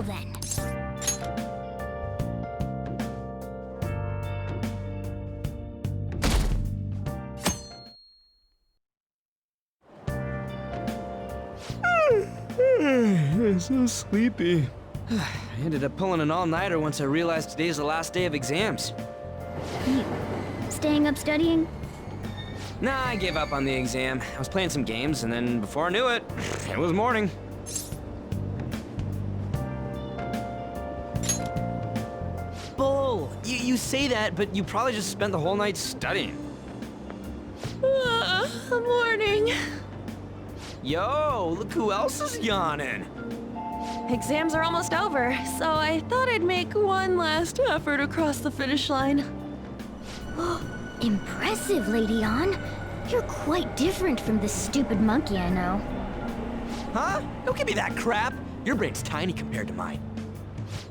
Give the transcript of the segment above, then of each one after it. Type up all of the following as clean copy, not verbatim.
Well then. I'm so sleepy. I ended up pulling an all-nighter once I realized today's the last day of exams. You staying up studying? Nah, I gave up on the exam. I was playing some games, and then before I knew it, it was morning. Bull! You say that, but you probably just spent the whole night studying. Morning. Yo, look who else is yawning. Exams are almost over, so I thought I'd make one last effort across the finish line. Impressive, Lady An. You're quite different from this stupid monkey I know. Huh? Don't give me that crap. Your brain's tiny compared to mine.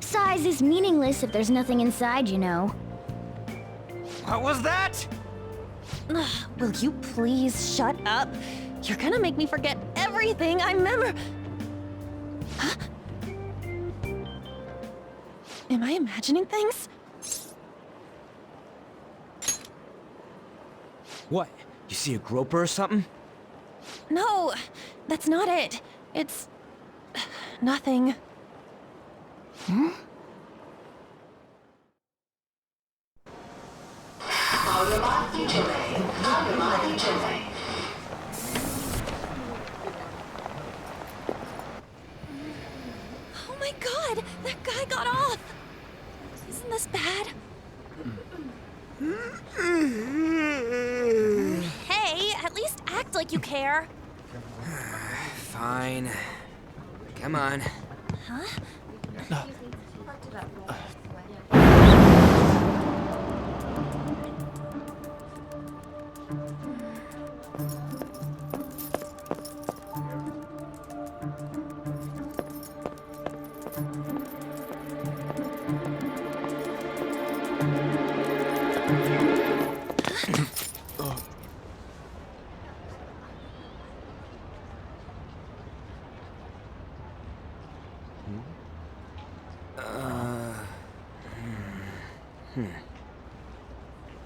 Size is meaningless if there's nothing inside, you know. What was that? Will you please shut up? You're gonna make me forget everything I remember. Huh? Am I imagining things? What? You see a groper or something? No, that's not it. It's nothing. Hmm? Oh my god, that guy got off! Isn't this bad? Hey, at least act like you care. Fine. Come on. Huh?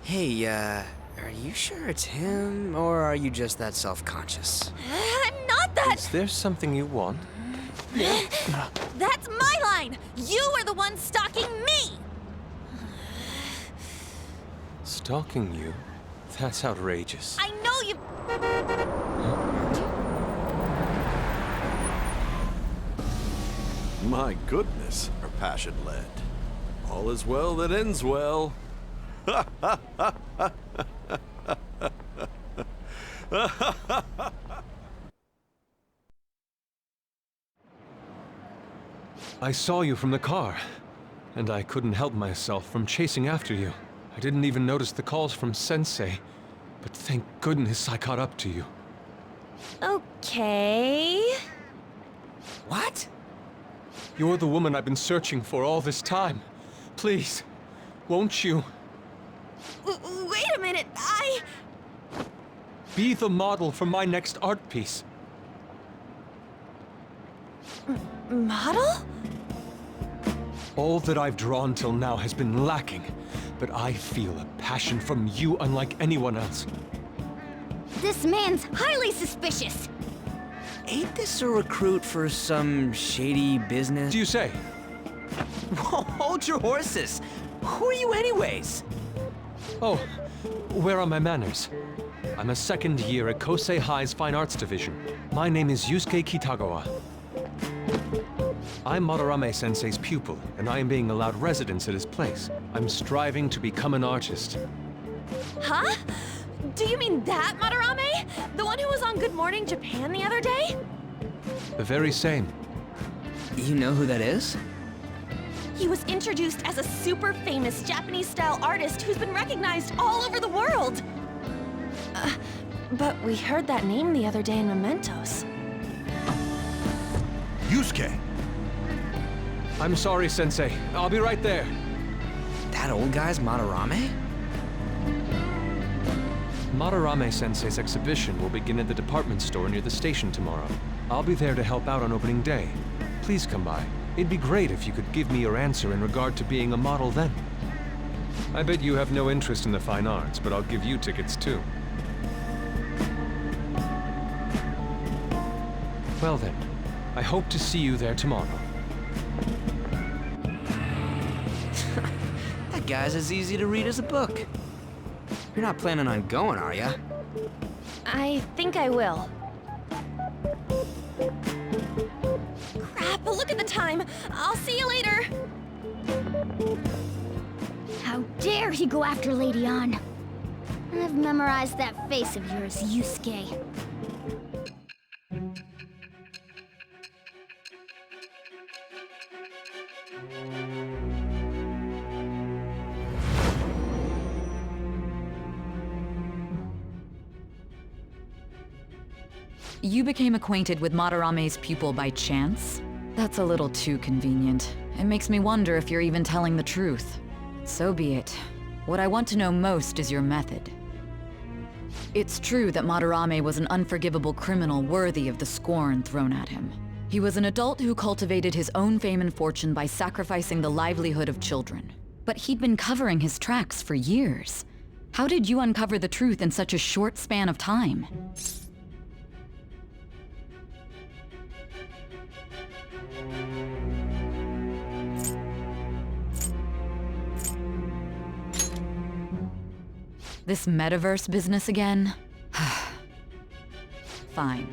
Hey, are you sure it's him, or are you just that self-conscious? I'm not that. Is there something you want? That's my line. You are the one stalking me. Stalking you? That's outrageous. I know you. My goodness, her passion led. All is well that ends well. I saw you from the car, and I couldn't help myself from chasing after you. I didn't even notice the calls from Tensei, but thank goodness I caught up to you. Okay. What? You're the woman I've been searching for all this time. Please, won't you? Wait a minute, Be the model for my next art piece. Model? All that I've drawn till now has been lacking, but I feel a passion from you unlike anyone else. This man's highly suspicious. Ain't this a recruit for some shady business? Do you say? Whoa, hold your horses! Who are you anyways? Oh, where are my manners? I'm a second year at Kosei High's Fine Arts Division. My name is Yusuke Kitagawa. I'm Madarame Sensei's pupil, and I am being allowed residence at his place. I'm striving to become an artist. Huh? Do you mean that Madarame? The one who was on Good Morning Japan the other day? The very same. You know who that is? He was introduced as a super famous Japanese-style artist who's been recognized all over the world. But we heard that name the other day in Mementos. Yusuke! I'm sorry, Sensei. I'll be right there. That old guy's Madarame? Madarame Sensei's exhibition will begin at the department store near the station tomorrow. I'll be there to help out on opening day. Please come by. It'd be great if you could give me your answer in regard to being a model then. I bet you have no interest in the fine arts, but I'll give you tickets too. Well then, I hope to see you there tomorrow. That guy's as easy to read as a book. You're not planning on going, are ya? I think I will. Crap, look at the time. I'll see you later. How dare he go after Lady Ann? I've memorized that face of yours, Yusuke. You became acquainted with Madarame's pupil by chance? That's a little too convenient. It makes me wonder if you're even telling the truth. So be it. What I want to know most is your method. It's true that Madarame was an unforgivable criminal worthy of the scorn thrown at him. He was an adult who cultivated his own fame and fortune by sacrificing the livelihood of children. But he'd been covering his tracks for years. How did you uncover the truth in such a short span of time? This metaverse business again? Fine.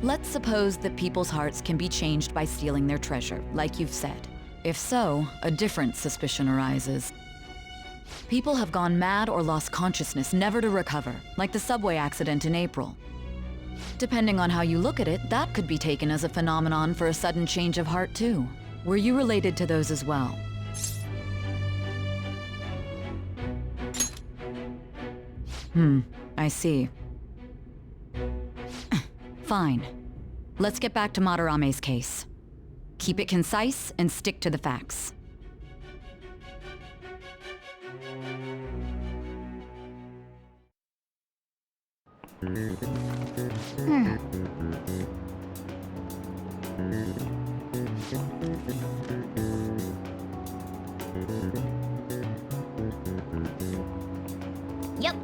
Let's suppose that people's hearts can be changed by stealing their treasure, like you've said. If so, a different suspicion arises. People have gone mad or lost consciousness, never to recover, like the subway accident in April. Depending on how you look at it, that could be taken as a phenomenon for a sudden change of heart too. Were you related to those as well? I see. Fine. Let's get back to Madarame's case. Keep it concise and stick to the facts. Yep.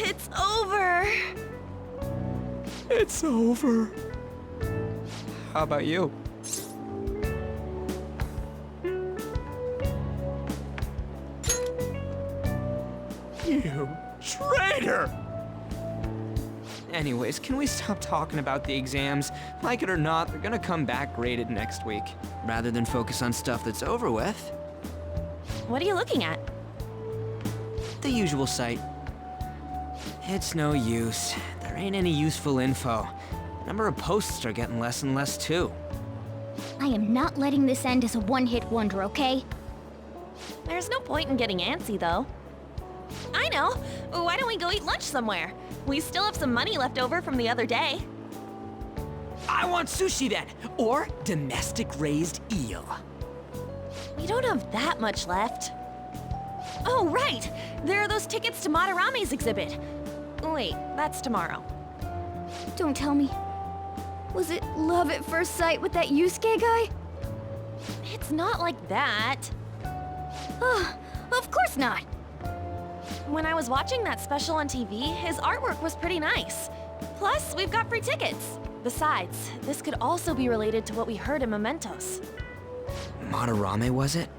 It's over. It's over. How about you? You traitor! Anyways, can we stop talking about the exams? Like it or not, they're gonna come back graded next week. Rather than focus on stuff that's over with. What are you looking at? The usual site. It's no use. There ain't any useful info. The number of posts are getting less and less too. I am not letting this end as a one-hit wonder, okay? There's no point in getting antsy, though. I know. Why don't we go eat lunch somewhere? We still have some money left over from the other day. I want sushi then, or domestic raised eel. We don't have that much left. Oh, right! There are those tickets to Madarame's exhibit. Wait, that's tomorrow. Don't tell me. Was it love at first sight with that Yusuke guy? It's not like that. Of course not. When I was watching that special on TV, his artwork was pretty nice. Plus, we've got free tickets. Besides, this could also be related to what we heard in Mementos. Madarame, was it?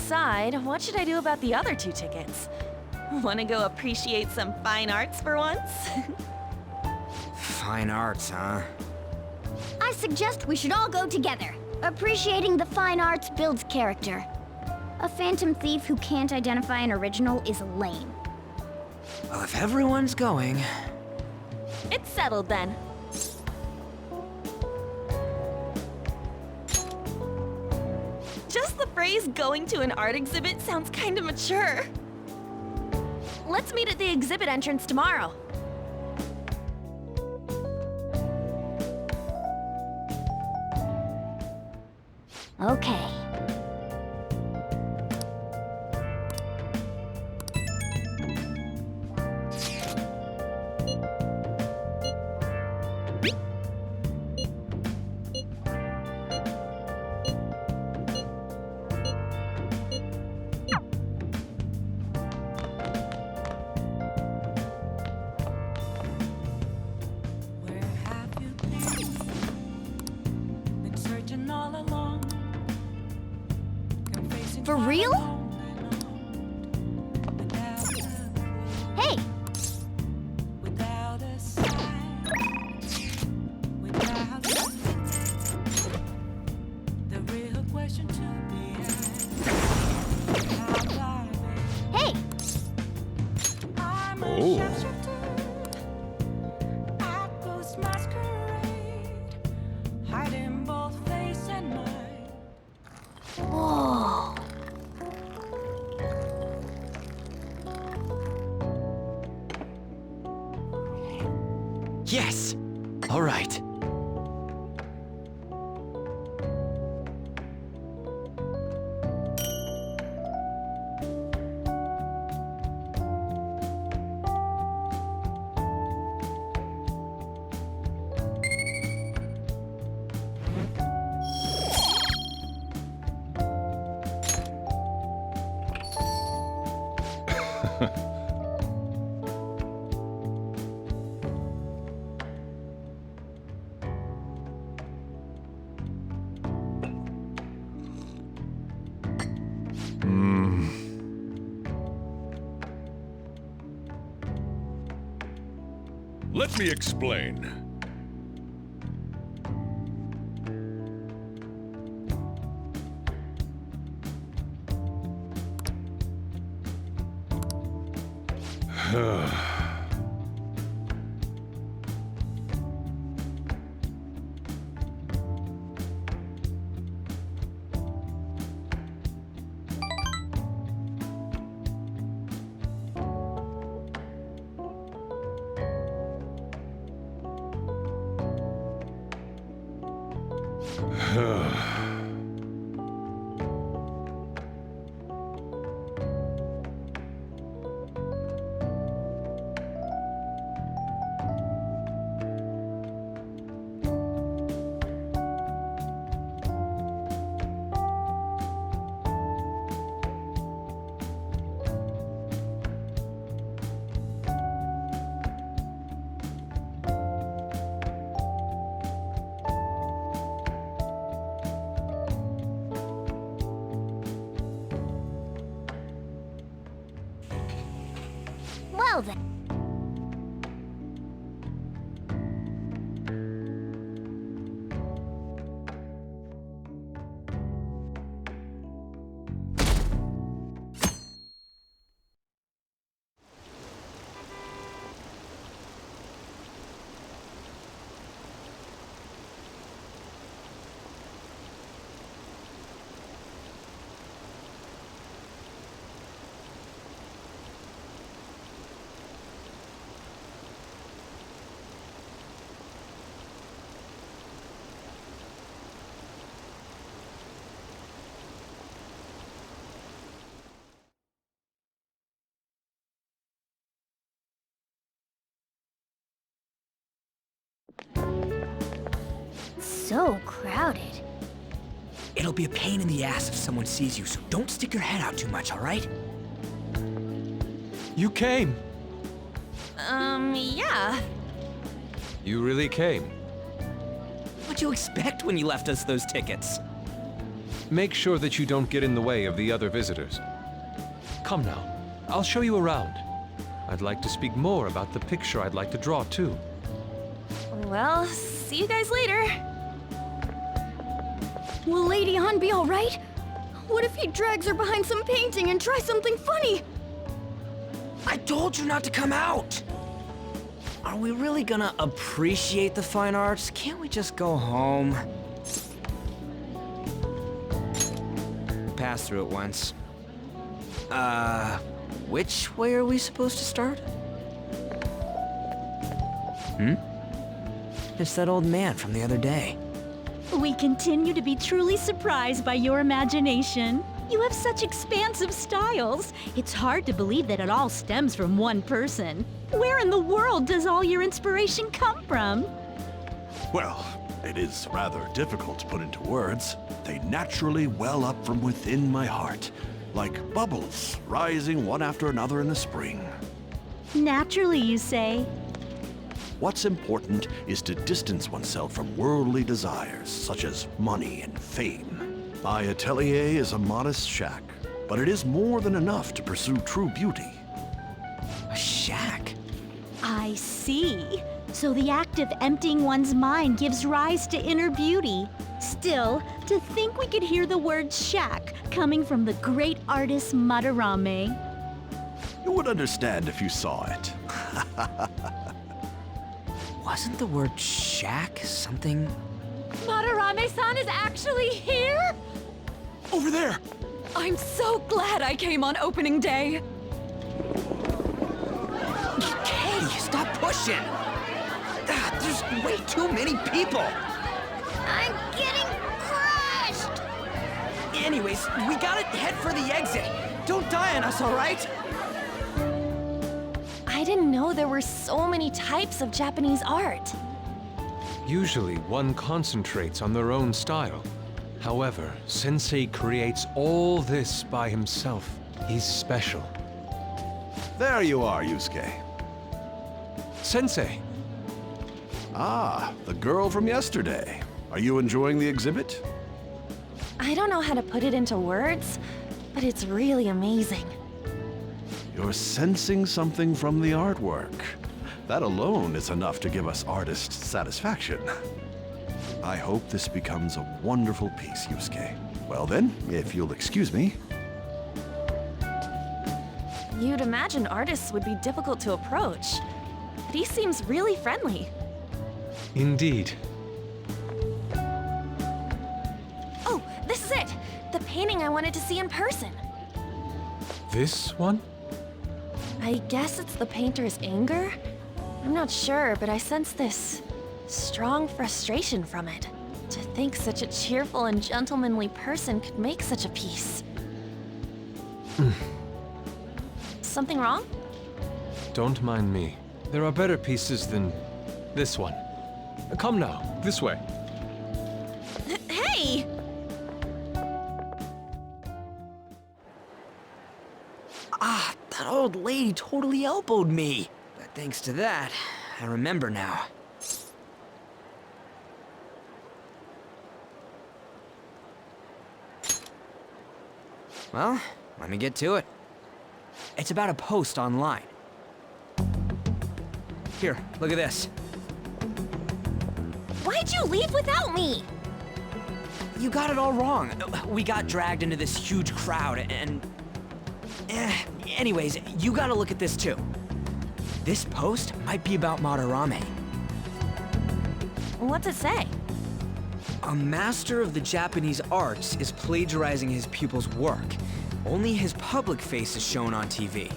decide, what should I do about the other 2 tickets? Wanna go appreciate some fine arts for once? Fine arts, huh? I suggest we should all go together. Appreciating the fine arts builds character. A phantom thief who can't identify an original is lame. Well, if everyone's going... It's settled then. Just the phrase going to an art exhibit sounds kinda mature. Let's meet at the exhibit entrance tomorrow. Okay. For real? Hey! Hey! Oh. Whoa! Yes! All right. Let me explain. Well then. So crowded. It'll be a pain in the ass if someone sees you, so don't stick your head out too much, all right? You came. Yeah. You really came. What'd you expect when you left us those tickets? Make sure that you don't get in the way of the other visitors. Come now, I'll show you around. I'd like to speak more about the picture I'd like to draw, too. Well, see you guys later. Will Lady Han be alright? What if he drags her behind some painting and tries something funny? I told you not to come out! Are we really gonna appreciate the fine arts? Can't we just go home? Passed through it once. Which way are we supposed to start? It's that old man from the other day. We continue to be truly surprised by your imagination. You have such expansive styles. It's hard to believe that it all stems from one person. Where in the world does all your inspiration come from? Well, it is rather difficult to put into words. They naturally well up from within my heart, like bubbles rising one after another in the spring. Naturally, you say. What's important is to distance oneself from worldly desires, such as money and fame. My atelier is a modest shack, but it is more than enough to pursue true beauty. A shack? I see. So the act of emptying one's mind gives rise to inner beauty. Still, to think we could hear the word shack coming from the great artist Madarame. You would understand if you saw it. Wasn't the word shack something? Madarame-san is actually here? Over there! I'm so glad I came on opening day. Katie, stop pushing! There's way too many people! I'm getting crushed! Anyways, we gotta head for the exit. Don't die on us, all right? I didn't know there were so many types of Japanese art. Usually, one concentrates on their own style. However, Sensei creates all this by himself. He's special. There you are, Yusuke. Sensei! Ah, the girl from yesterday. Are you enjoying the exhibit? I don't know how to put it into words, but it's really amazing. You're sensing something from the artwork. That alone is enough to give us artists satisfaction. I hope this becomes a wonderful piece, Yusuke. Well then, if you'll excuse me. You'd imagine artists would be difficult to approach, but he seems really friendly. Indeed. Oh, this is it! The painting I wanted to see in person. This one? I guess it's the painter's anger? I'm not sure, but I sense this strong frustration from it. To think such a cheerful and gentlemanly person could make such a piece. Something wrong? Don't mind me. There are better pieces than this one. Come now, this way. Hey! That old lady totally elbowed me. But thanks to that, I remember now. Well, let me get to it. It's about a post online. Here, look at this. Why'd you leave without me? You got it all wrong. We got dragged into this huge crowd and... anyways, you gotta look at this too. This post might be about Madarame. What's it say? A master of the Japanese arts is plagiarizing his pupil's work. Only his public face is shown on TV.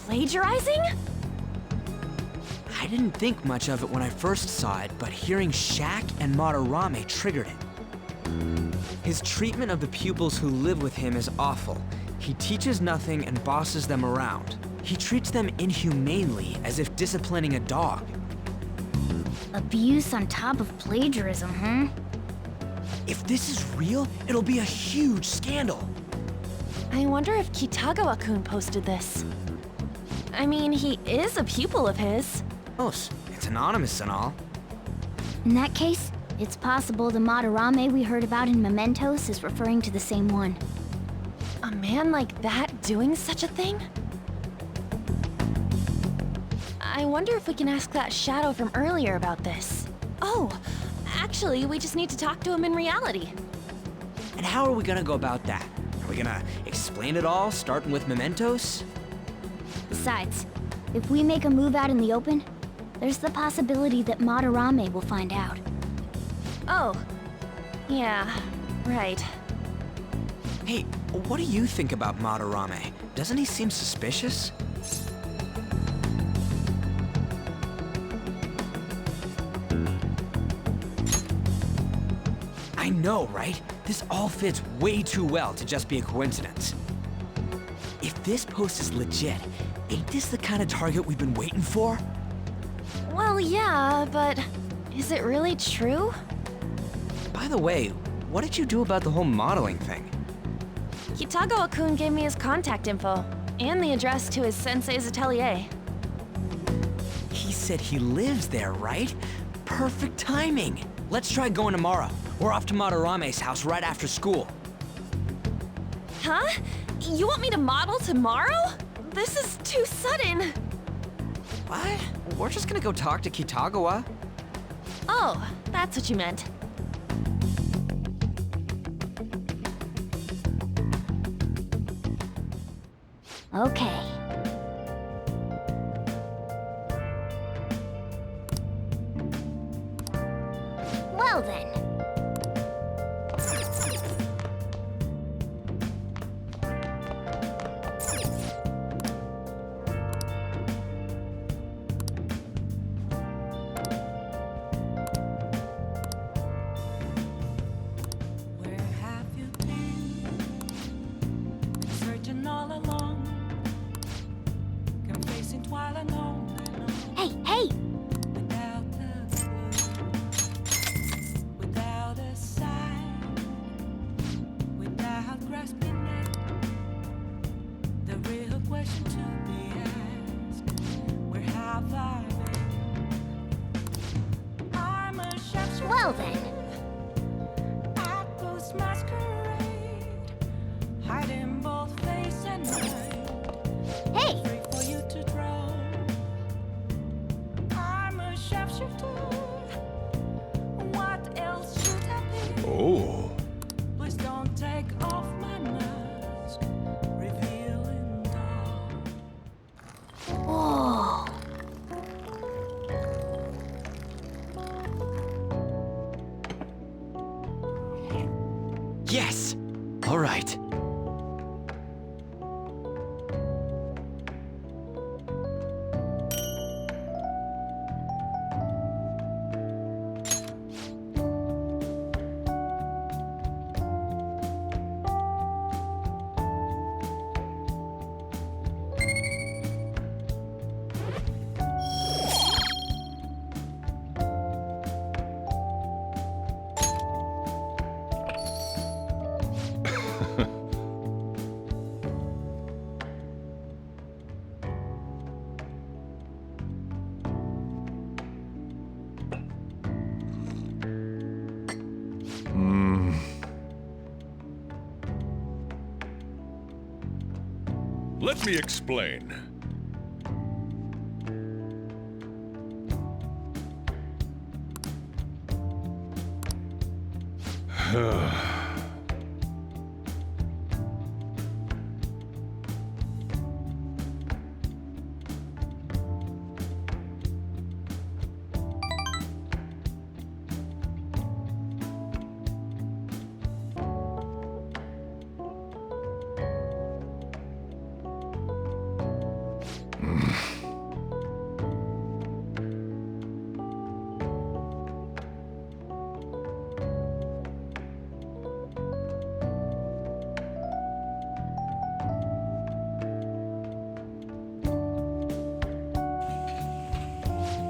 Plagiarizing? I didn't think much of it when I first saw it, but hearing Shack and Madarame triggered it. His treatment of the pupils who live with him is awful. He teaches nothing and bosses them around. He treats them inhumanely, as if disciplining a dog. Abuse on top of plagiarism, huh? If this is real, it'll be a huge scandal. I wonder if Kitagawa-kun posted this. I mean, he is a pupil of his. Oh, it's anonymous and all. In that case, It's possible the Madarame we heard about in Mementos is referring to the same one. A man like that doing such a thing? I wonder if we can ask that shadow from earlier about this. Oh, actually, we just need to talk to him in reality. And how are we gonna go about that? Are we gonna explain it all, starting with Mementos? Besides, if we make a move out in the open, there's the possibility that Madarame will find out. Oh, yeah, right. Hey, what do you think about Madarame? Doesn't he seem suspicious? I know, right? This all fits way too well to just be a coincidence. If this post is legit, ain't this the kind of target we've been waiting for? Well, yeah, but is it really true? By the way, what did you do about the whole modeling thing? Kitagawa-kun gave me his contact info, and the address to his sensei's atelier. He said he lives there, right? Perfect timing. Let's try going tomorrow. We're off to Madarame's house right after school. Huh? You want me to model tomorrow? This is too sudden. What? We're just gonna go talk to Kitagawa. Oh, that's what you meant. Okay. Well then. Where have you been? Searching all along, confessing while alone and on. Hey, hey! Without a clue, without a sign, without grasping it, the real question to be asked: where have I been? I'm a sharpshooter. Well then. I post masquerade, hiding both face and mind. Hey! Free for you to draw. I'm a sharpshooter. What else should I be? Oh. Please don't take off my mask, revealing dark. Whoa. Yes! All right. Let me explain.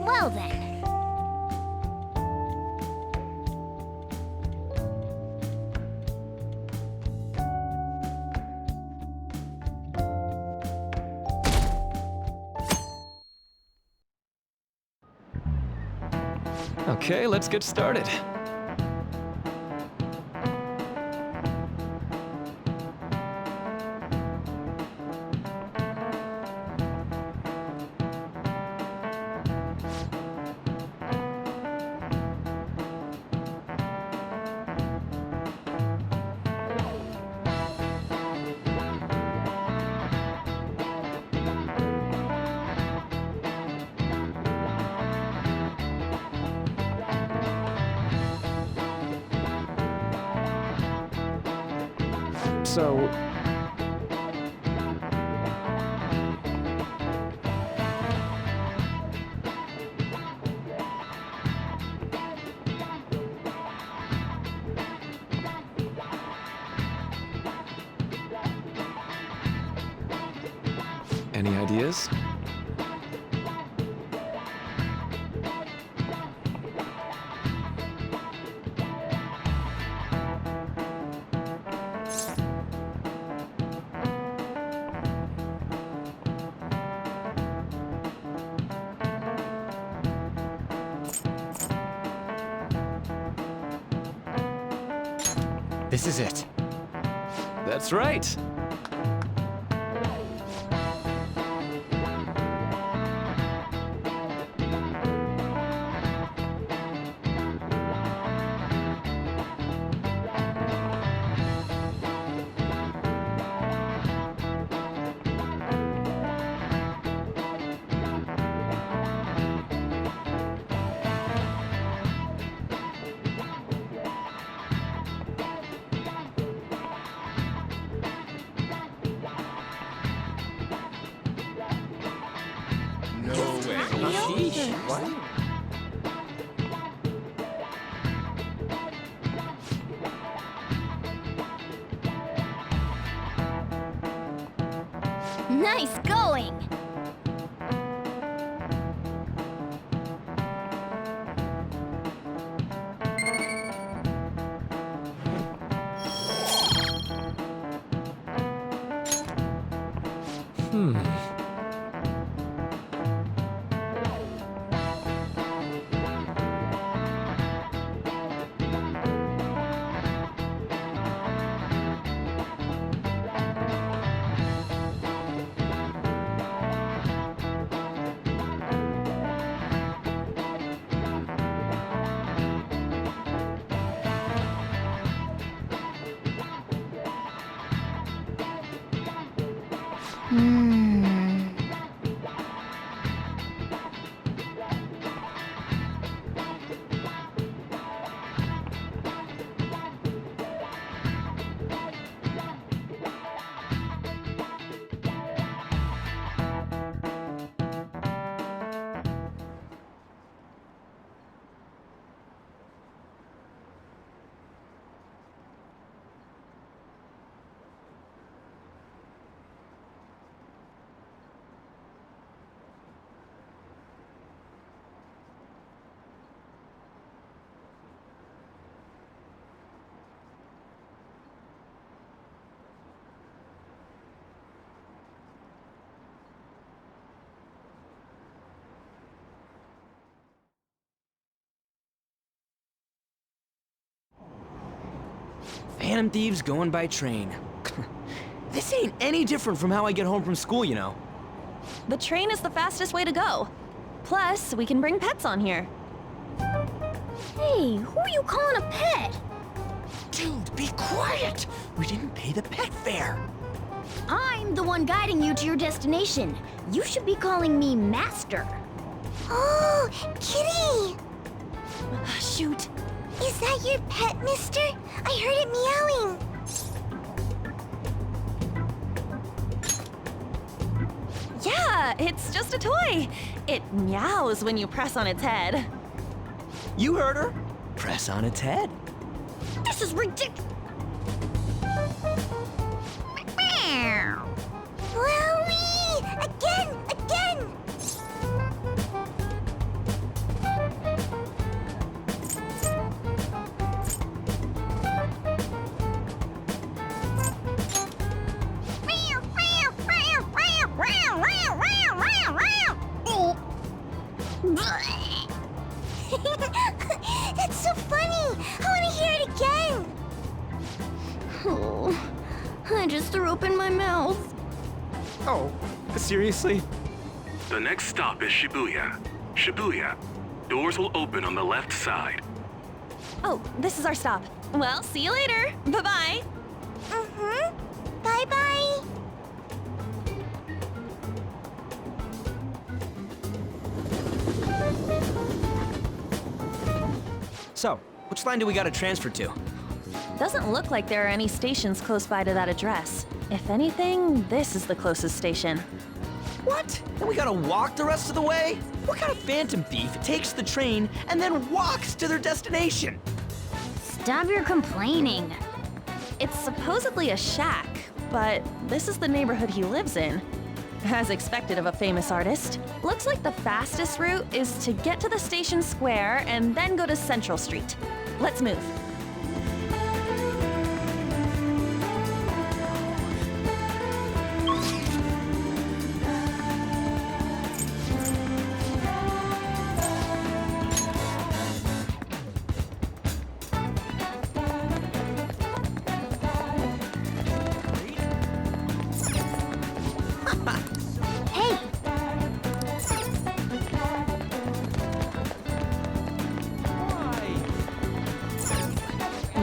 Well then. Okay, let's get started. So... Any ideas? This is it. That's right. Nice going! Phantom thieves going by train. This ain't any different from how I get home from school, you know. The train is the fastest way to go. Plus, we can bring pets on here. Hey, who are you calling a pet? Dude, be quiet! We didn't pay the pet fare. I'm the one guiding you to your destination. You should be calling me Master. Oh, Kitty! Shoot. Is that your pet, mister? I heard it meowing. Yeah, it's just a toy. It meows when you press on its head. You heard her. Press on its head. This is ridiculous. Wowie! Again! Again! That's so funny! I want to hear it again! Oh, I just threw open my mouth. Oh, seriously? The next stop is Shibuya. Shibuya. Doors will open on the left side. Oh, this is our stop. Well, see you later. Bye-bye. Bye-bye. So, which line do we gotta transfer to? Doesn't look like there are any stations close by to that address. If anything, this is the closest station. What? And we gotta walk the rest of the way? What kind of phantom thief takes the train and then walks to their destination? Stop your complaining. It's supposedly a shack, but this is the neighborhood he lives in. As expected of a famous artist. Looks like the fastest route is to get to the station square and then go to Central Street. Let's move.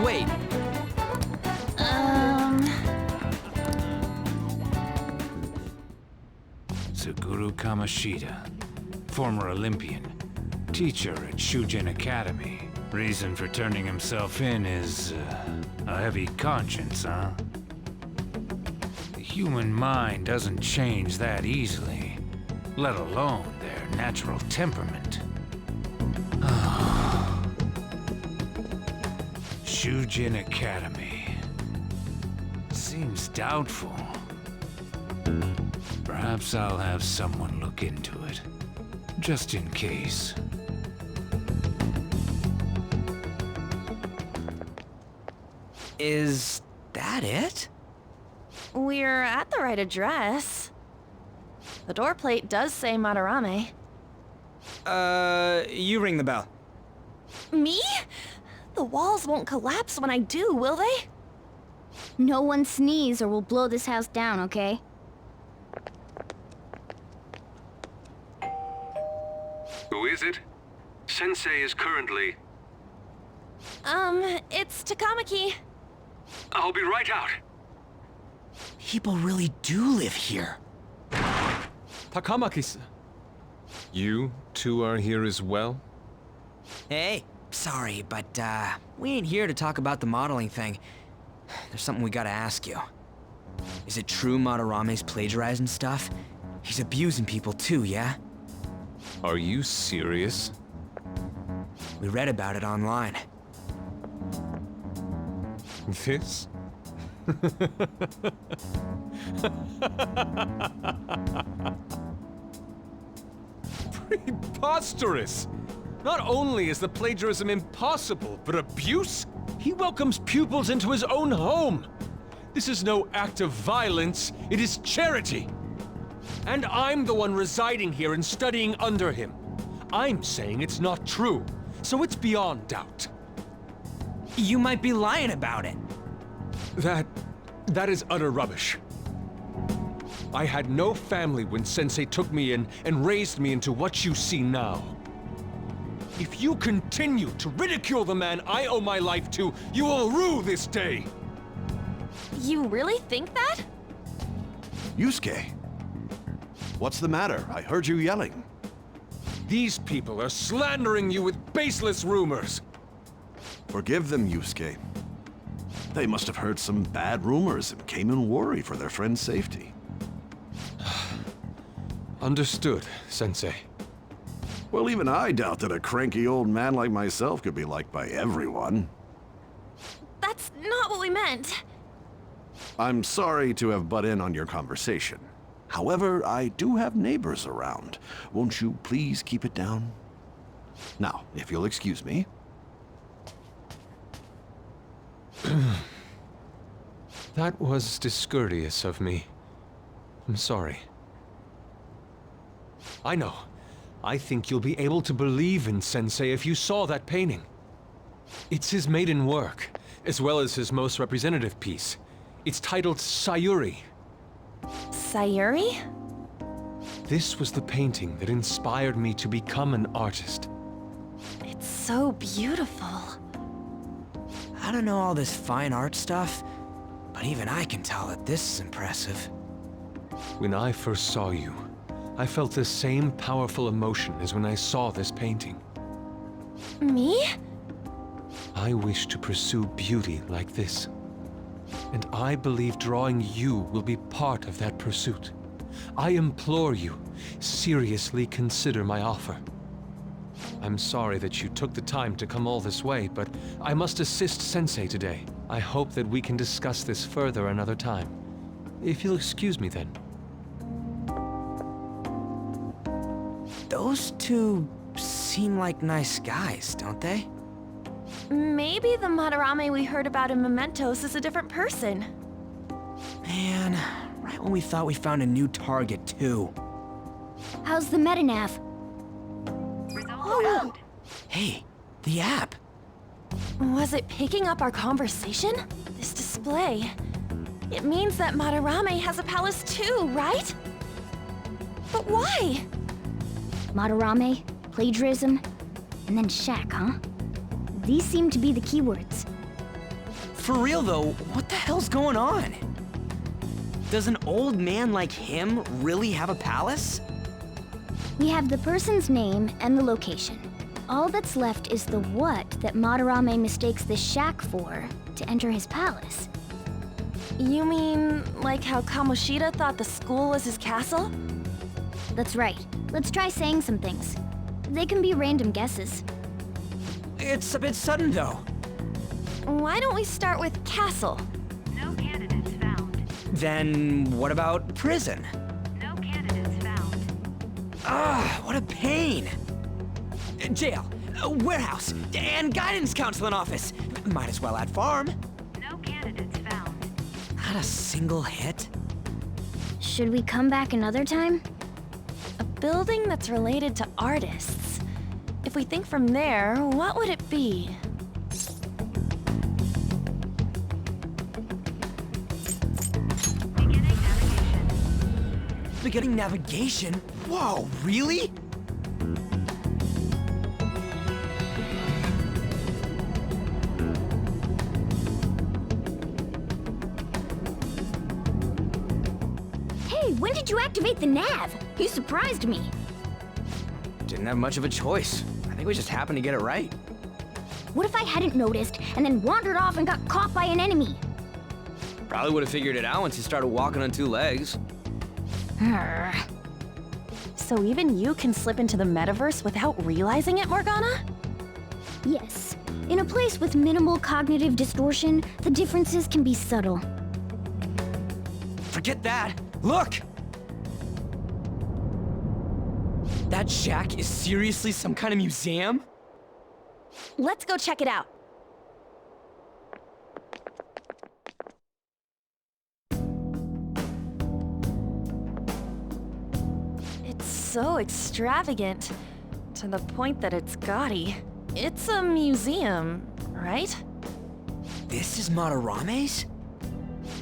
Wait. Suguru Kamoshida, former Olympian, teacher at Shujin Academy. Reason for turning himself in is a heavy conscience, huh? The human mind doesn't change that easily, let alone their natural temperament. Shujin Academy. Seems doubtful. Perhaps I'll have someone look into it, just in case. Is that it? We're at the right address. The door plate does say Madarame. You ring the bell. Me? The walls won't collapse when I do, will they? No one sneeze or we'll blow this house down, okay? Who is it? Sensei is currently... It's Takamaki. I'll be right out. People really do live here. Takamaki-san. You two are here as well? Hey, sorry, but, we ain't here to talk about the modeling thing. There's something we gotta ask you. Is it true Madarame's plagiarizing stuff? He's abusing people too, yeah? Are you serious? We read about it online. This? Preposterous! Not only is the plagiarism impossible, but abuse? He welcomes pupils into his own home! This is no act of violence, it is charity! And I'm the one residing here and studying under him. I'm saying it's not true, so it's beyond doubt. You might be lying about it. That is utter rubbish. I had no family when Sensei took me in and raised me into what you see now. If you continue to ridicule the man I owe my life to, you will rue this day! You really think that? Yusuke, what's the matter? I heard you yelling. These people are slandering you with baseless rumors! Forgive them, Yusuke. They must have heard some bad rumors and came in worried for their friend's safety. Understood, Sensei. Well, even I doubt that a cranky old man like myself could be liked by everyone. That's not what we meant. I'm sorry to have butt in on your conversation. However, I do have neighbors around. Won't you please keep it down? Now, if you'll excuse me. That was discourteous of me. I'm sorry. I know. I think you'll be able to believe in Sensei if you saw that painting. It's his maiden work, as well as his most representative piece. It's titled Sayuri. Sayuri? This was the painting that inspired me to become an artist. It's so beautiful. I don't know all this fine art stuff, but even I can tell that this is impressive. When I first saw you, I felt the same powerful emotion as when I saw this painting. Me? I wish to pursue beauty like this. And I believe drawing you will be part of that pursuit. I implore you, seriously consider my offer. I'm sorry that you took the time to come all this way, but I must assist Sensei today. I hope that we can discuss this further another time. If you'll excuse me then. Those two seem like nice guys, don't they? Maybe the Madarame we heard about in Mementos is a different person. Man, right when we thought we found a new target, too. How's the metanav? Oh, Hey, the app. was it picking up our conversation? This display. It means that Madarame has a palace too, right? But why? Madarame, plagiarism, and then shack, huh? These seem to be the keywords. For real though, what the hell's going on? Does an old man like him really have a palace? We have the person's name and the location. All that's left is the what that Madarame mistakes this shack for to enter his palace. You mean, like how Kamoshida thought the school was his castle? That's right. Let's try saying some things. They can be random guesses. It's a bit sudden though. Why don't we start with castle? No candidates found. Then what about prison? No candidates found. Ah, what a pain! Jail, warehouse, and guidance counseling office. Might as well add farm. No candidates found. Not a single hit? Should we come back another time? A building that's related to artists. If we think from there, what would it be? Beginning navigation? Whoa, really? Hey, when did you activate the nav? You surprised me. Didn't have much of a choice. I think we just happened to get it right. What if I hadn't noticed and then wandered off and got caught by an enemy? Probably would have figured it out once you started walking on two legs. So even you can slip into the metaverse without realizing it, Morgana? Yes. In a place with minimal cognitive distortion, the differences can be subtle. Forget that! Look! That shack is seriously some kind of museum? Let's go check it out. It's so extravagant, to the point that it's gaudy. It's a museum, right? This is Madarame's?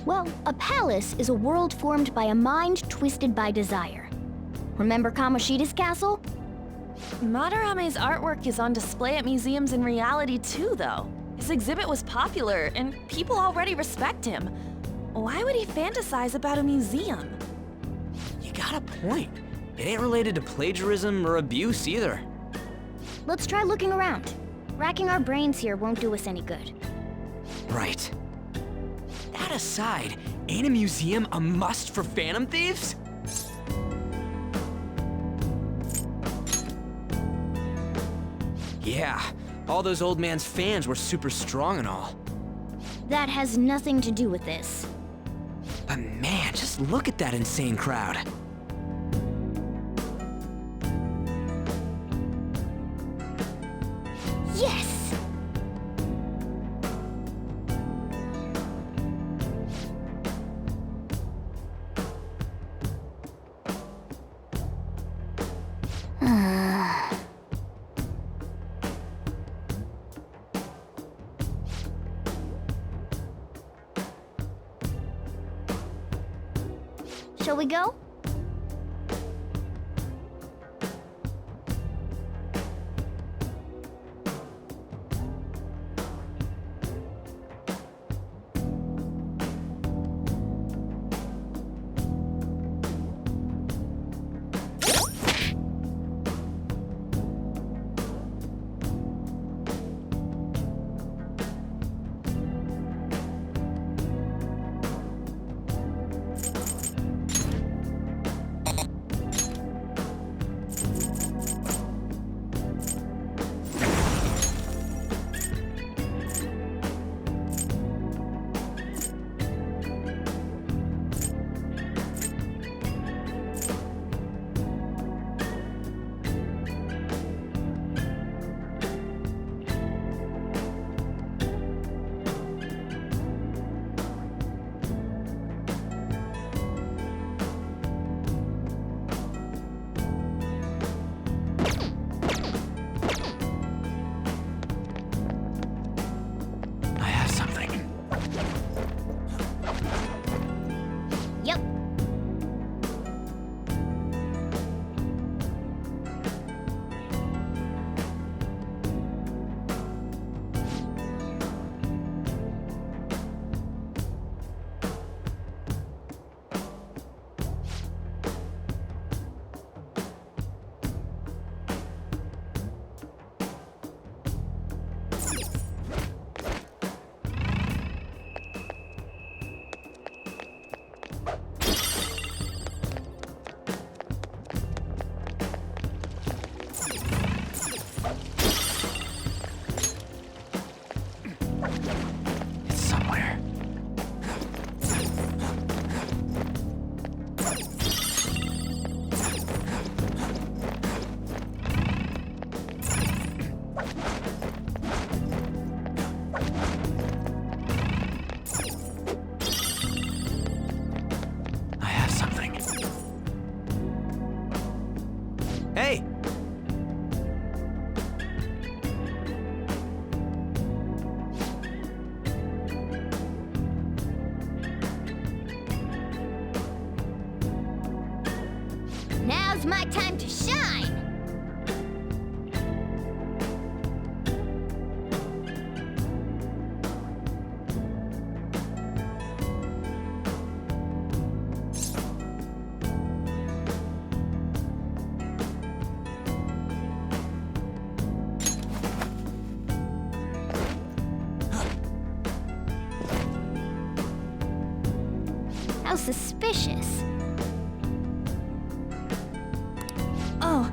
Well, a palace is a world formed by a mind twisted by desire. Remember Kamoshida's castle? Madarame's artwork is on display at museums in reality too, though. His exhibit was popular, and people already respect him. Why would he fantasize about a museum? You got a point. It ain't related to plagiarism or abuse either. Let's try looking around. Racking our brains here won't do us any good. Right. That aside, ain't a museum a must for Phantom Thieves? Yeah, all those old man's fans were super strong and all. That has nothing to do with this. But man, just look at that insane crowd. Yes! Shall we go? Hey! Now's my time to shine! How suspicious. Oh.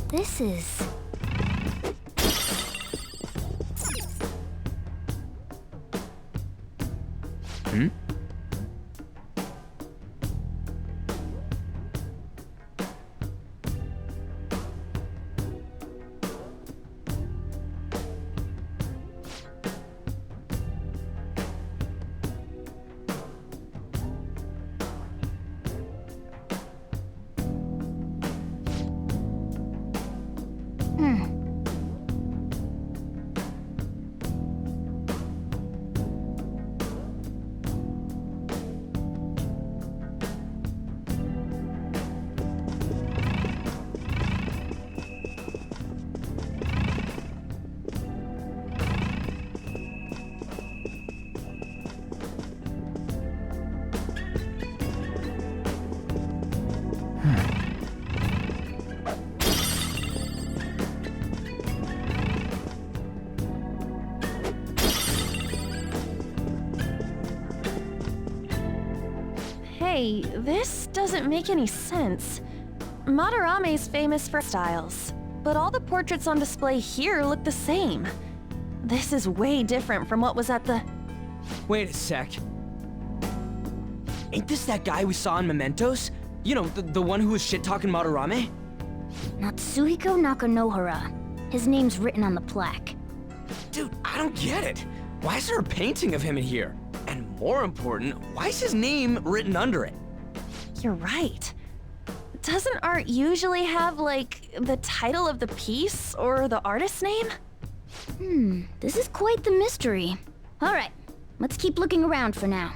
This is... Hey, this doesn't make any sense. Madarame's famous for styles, but all the portraits on display here look the same. This is way different from what was at the... Wait a sec. Ain't this that guy we saw in Mementos? You know, the one who was shit-talking Madarame? Natsuhiko Nakanohara. His name's written on the plaque. Dude, I don't get it. Why is there a painting of him in here? And more important, why is his name written under it? You're right. Doesn't art usually have, like, the title of the piece or the artist's name? This is quite the mystery. All right, let's keep looking around for now.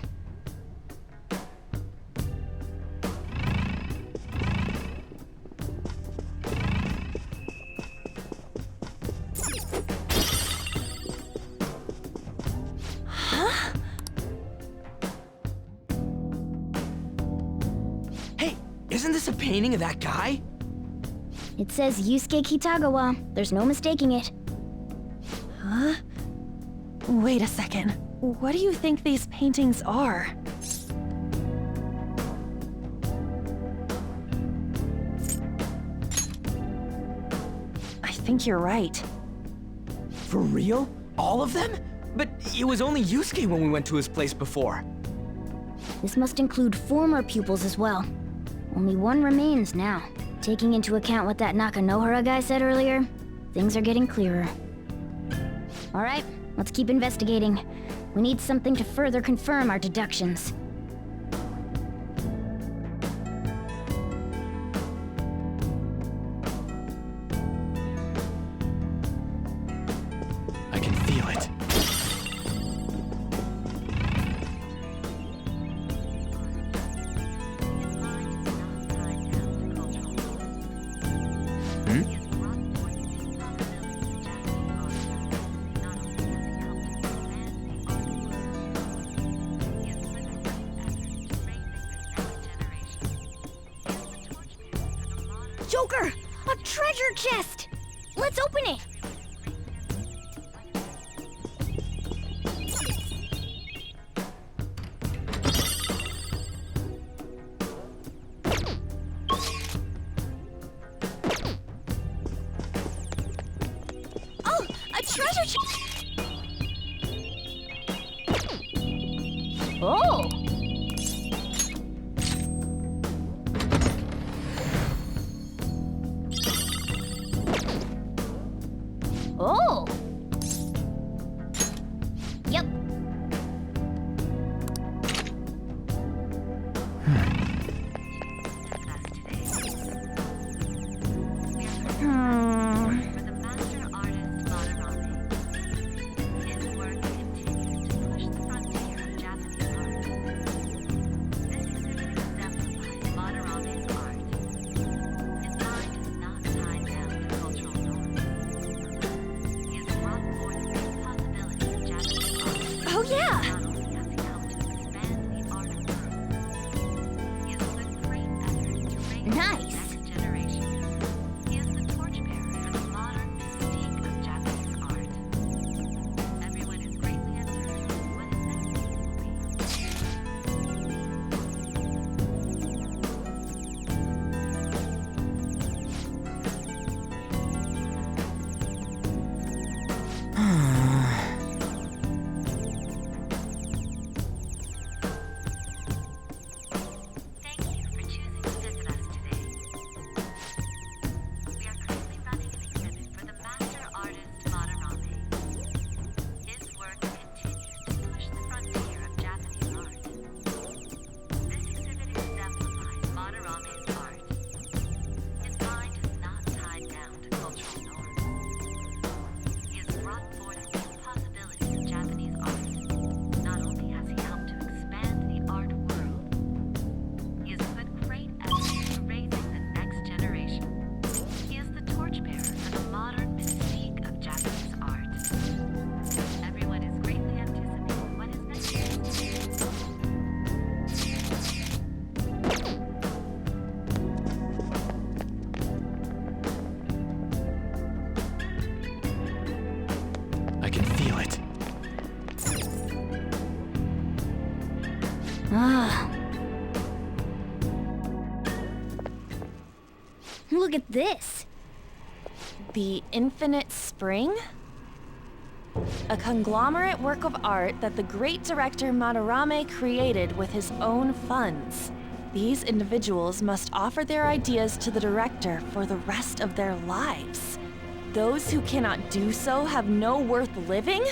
Isn't this a painting of that guy? It says Yusuke Kitagawa. There's no mistaking it. Huh? Wait a second. What do you think these paintings are? I think you're right. For real? All of them? But it was only Yusuke when we went to his place before. This must include former pupils as well. Only one remains now. Taking into account what that Nakanohara guy said earlier, things are getting clearer. All right, let's keep investigating. We need something to further confirm our deductions. I can feel it. Joker! A treasure chest! Let's open it! Oh, a treasure chest! Oh! Oh! Yep. Ah. Look at this. The Infinite Spring? A conglomerate work of art that the great director Madarame created with his own funds. These individuals must offer their ideas to the director for the rest of their lives. Those who cannot do so have no worth living?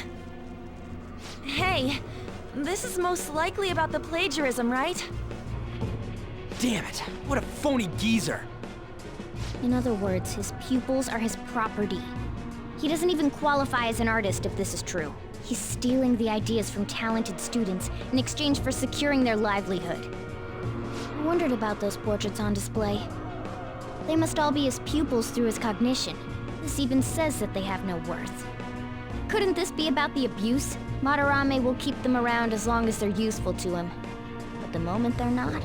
Hey, this is most likely about the plagiarism, right? Damn it, what a phony geezer. In other words, his pupils are his property. He doesn't even qualify as an artist if this is true. He's stealing the ideas from talented students in exchange for securing their livelihood. I wondered about those portraits on display. They must all be his pupils through his cognition. This even says that they have no worth. Couldn't this be about the abuse? Madarame will keep them around as long as they're useful to him. But the moment they're not...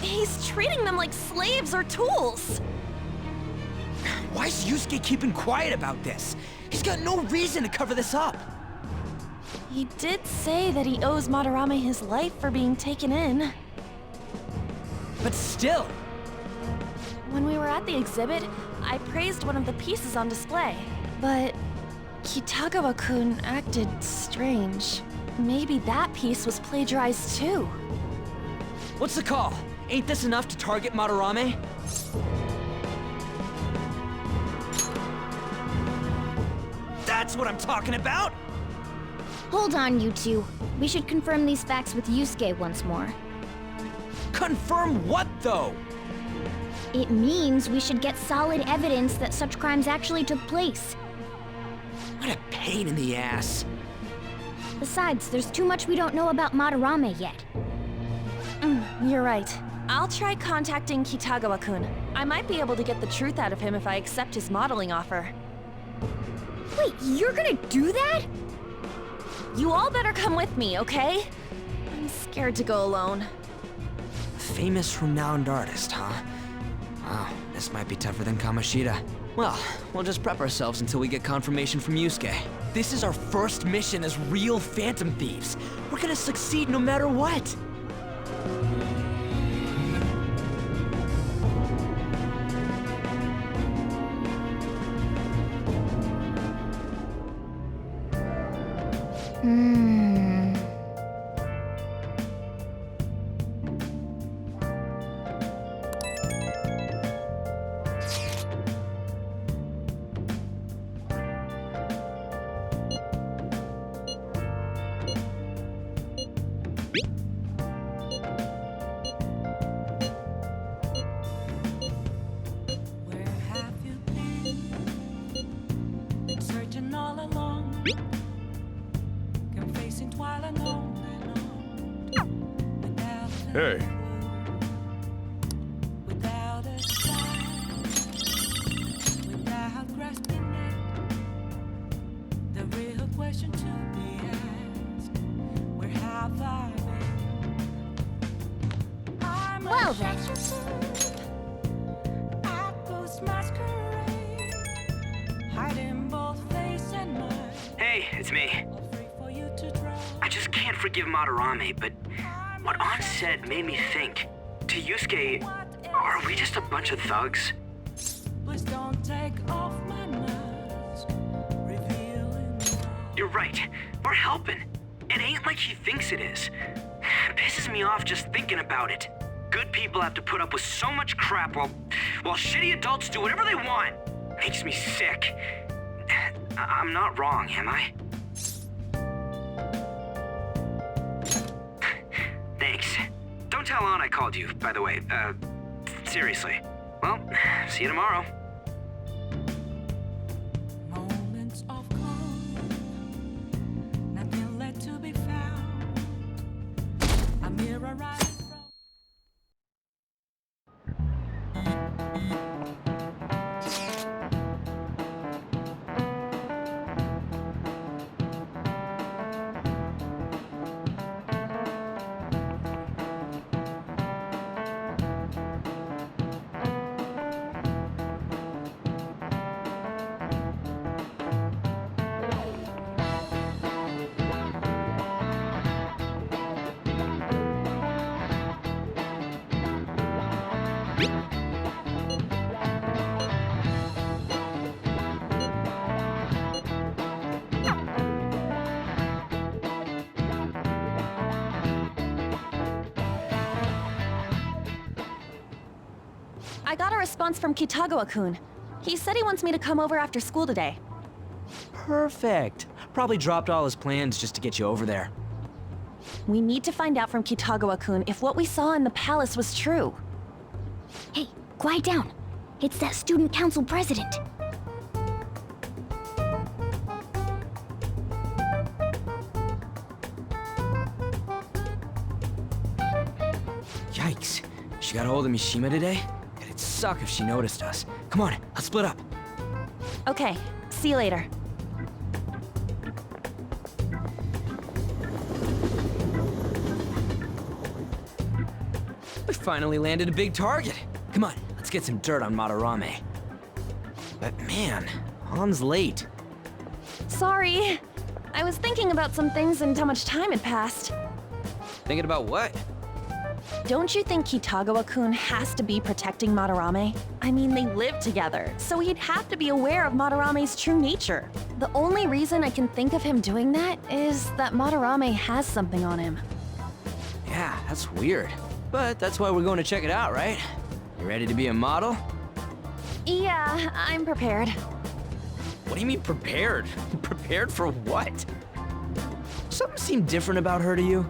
He's treating them like slaves or tools! Why is Yusuke keeping quiet about this? He's got no reason to cover this up. He did say that he owes Madarame his life for being taken in. But still... When we were at the exhibit, I praised one of the pieces on display. But Kitagawa-kun acted strange. Maybe that piece was plagiarized too. What's the call? Ain't this enough to target Madarame? That's what I'm talking about! Hold on, you two. We should confirm these facts with Yusuke once more. Confirm what, though? It means we should get solid evidence that such crimes actually took place. What a pain in the ass. Besides, there's too much we don't know about Madarame yet. You're right. I'll try contacting Kitagawa-kun. I might be able to get the truth out of him if I accept his modeling offer. Wait, you're gonna do that? You all better come with me, okay? I'm scared to go alone. Famous, renowned artist, huh? Wow, this might be tougher than Kamoshida. Well, we'll just prep ourselves until we get confirmation from Yusuke. This is our first mission as real Phantom Thieves. We're gonna succeed no matter what. Hey. Without a sign, without grasping it, the real question to be asked, where have I been? I'm Well then. at Ghost Masquerade, hiding both face and mind. Hey, it's me. Free for you to try. I just can't forgive Madarame, but what An said made me think. To Yusuke, are we just a bunch of thugs? Please don't take off my mask, revealing You're right. We're helping. It ain't like he thinks it is. It pisses me off just thinking about it. Good people have to put up with so much crap while shitty adults do whatever they want. Makes me sick. I'm not wrong, am I? Thanks. Don't tell An I called you, by the way. Seriously. Well, see you tomorrow. moments of calm, nothing left to be found. A mirror right in front. I got a response from Kitagawa-kun. He said he wants me to come over after school today. Perfect. Probably dropped all his plans just to get you over there. We need to find out from Kitagawa-kun if what we saw in the palace was true. Hey, quiet down. It's that student council president. Yikes. She got a hold of Mishima today? It'd suck if she noticed us. Come on, let's split up. Okay, see you later. We finally landed a big target. Come on, let's get some dirt on Madarame. But man, Han's late. Sorry. I was thinking about some things and how much time had passed. Thinking about what? Don't you think Kitagawa-kun has to be protecting Madarame? I mean, they live together, so he'd have to be aware of Madarame's true nature. The only reason I can think of him doing that is that Madarame has something on him. Yeah, that's weird. But that's why we're going to check it out, right? You ready to be a model? Yeah, I'm prepared. What do you mean prepared? Prepared for what? Something seemed different about her to you?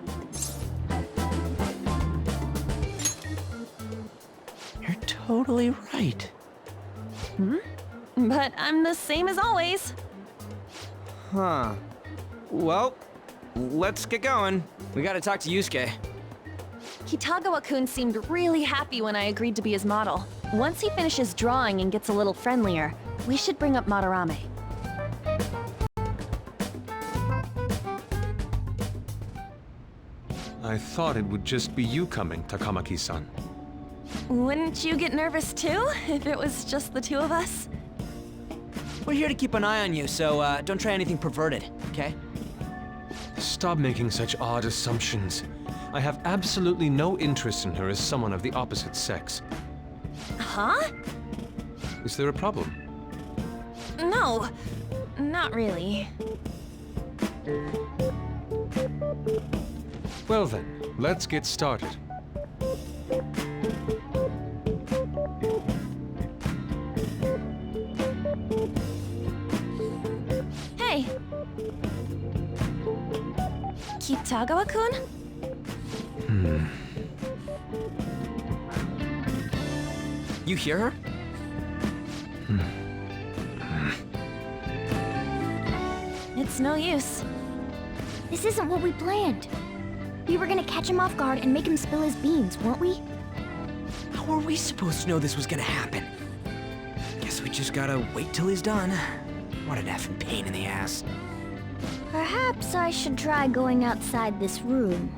You're totally right. But I'm the same as always. Huh. Well, let's get going. We gotta talk to Yusuke. Kitagawa-kun seemed really happy when I agreed to be his model. Once he finishes drawing and gets a little friendlier, we should bring up Madarame. I thought it would just be you coming, Takamaki-san. Wouldn't you get nervous too, if it was just the two of us? We're here to keep an eye on you, so don't try anything perverted, okay? Stop making such odd assumptions. I have absolutely no interest in her as someone of the opposite sex. Huh? Is there a problem? No, not really. Well then, let's get started. Hey! Kitagawa-kun? You hear her? It's no use. This isn't what we planned. We were gonna catch him off guard and make him spill his beans, weren't we? How were we supposed to know this was gonna happen? Guess we just gotta wait till he's done. What an effing pain in the ass. Perhaps I should try going outside this room.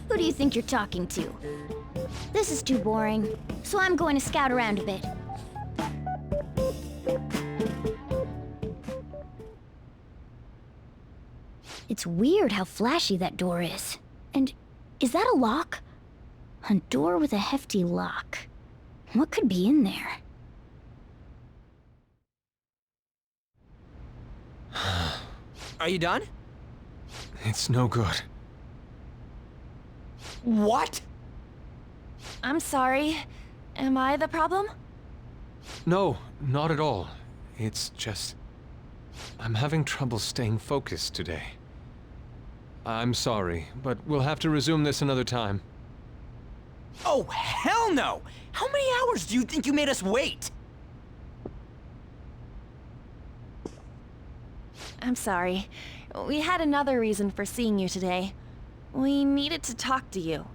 Who do you think you're talking to? This is too boring, so I'm going to scout around a bit. It's weird how flashy that door is. And is that a lock? A door with a hefty lock. What could be in there? Are you done? It's no good. What? I'm sorry. Am I the problem? No, not at all. It's just... I'm having trouble staying focused today. I'm sorry, but we'll have to resume this another time. Oh, hell no! How many hours do you think you made us wait? I'm sorry. We had another reason for seeing you today. We needed to talk to you.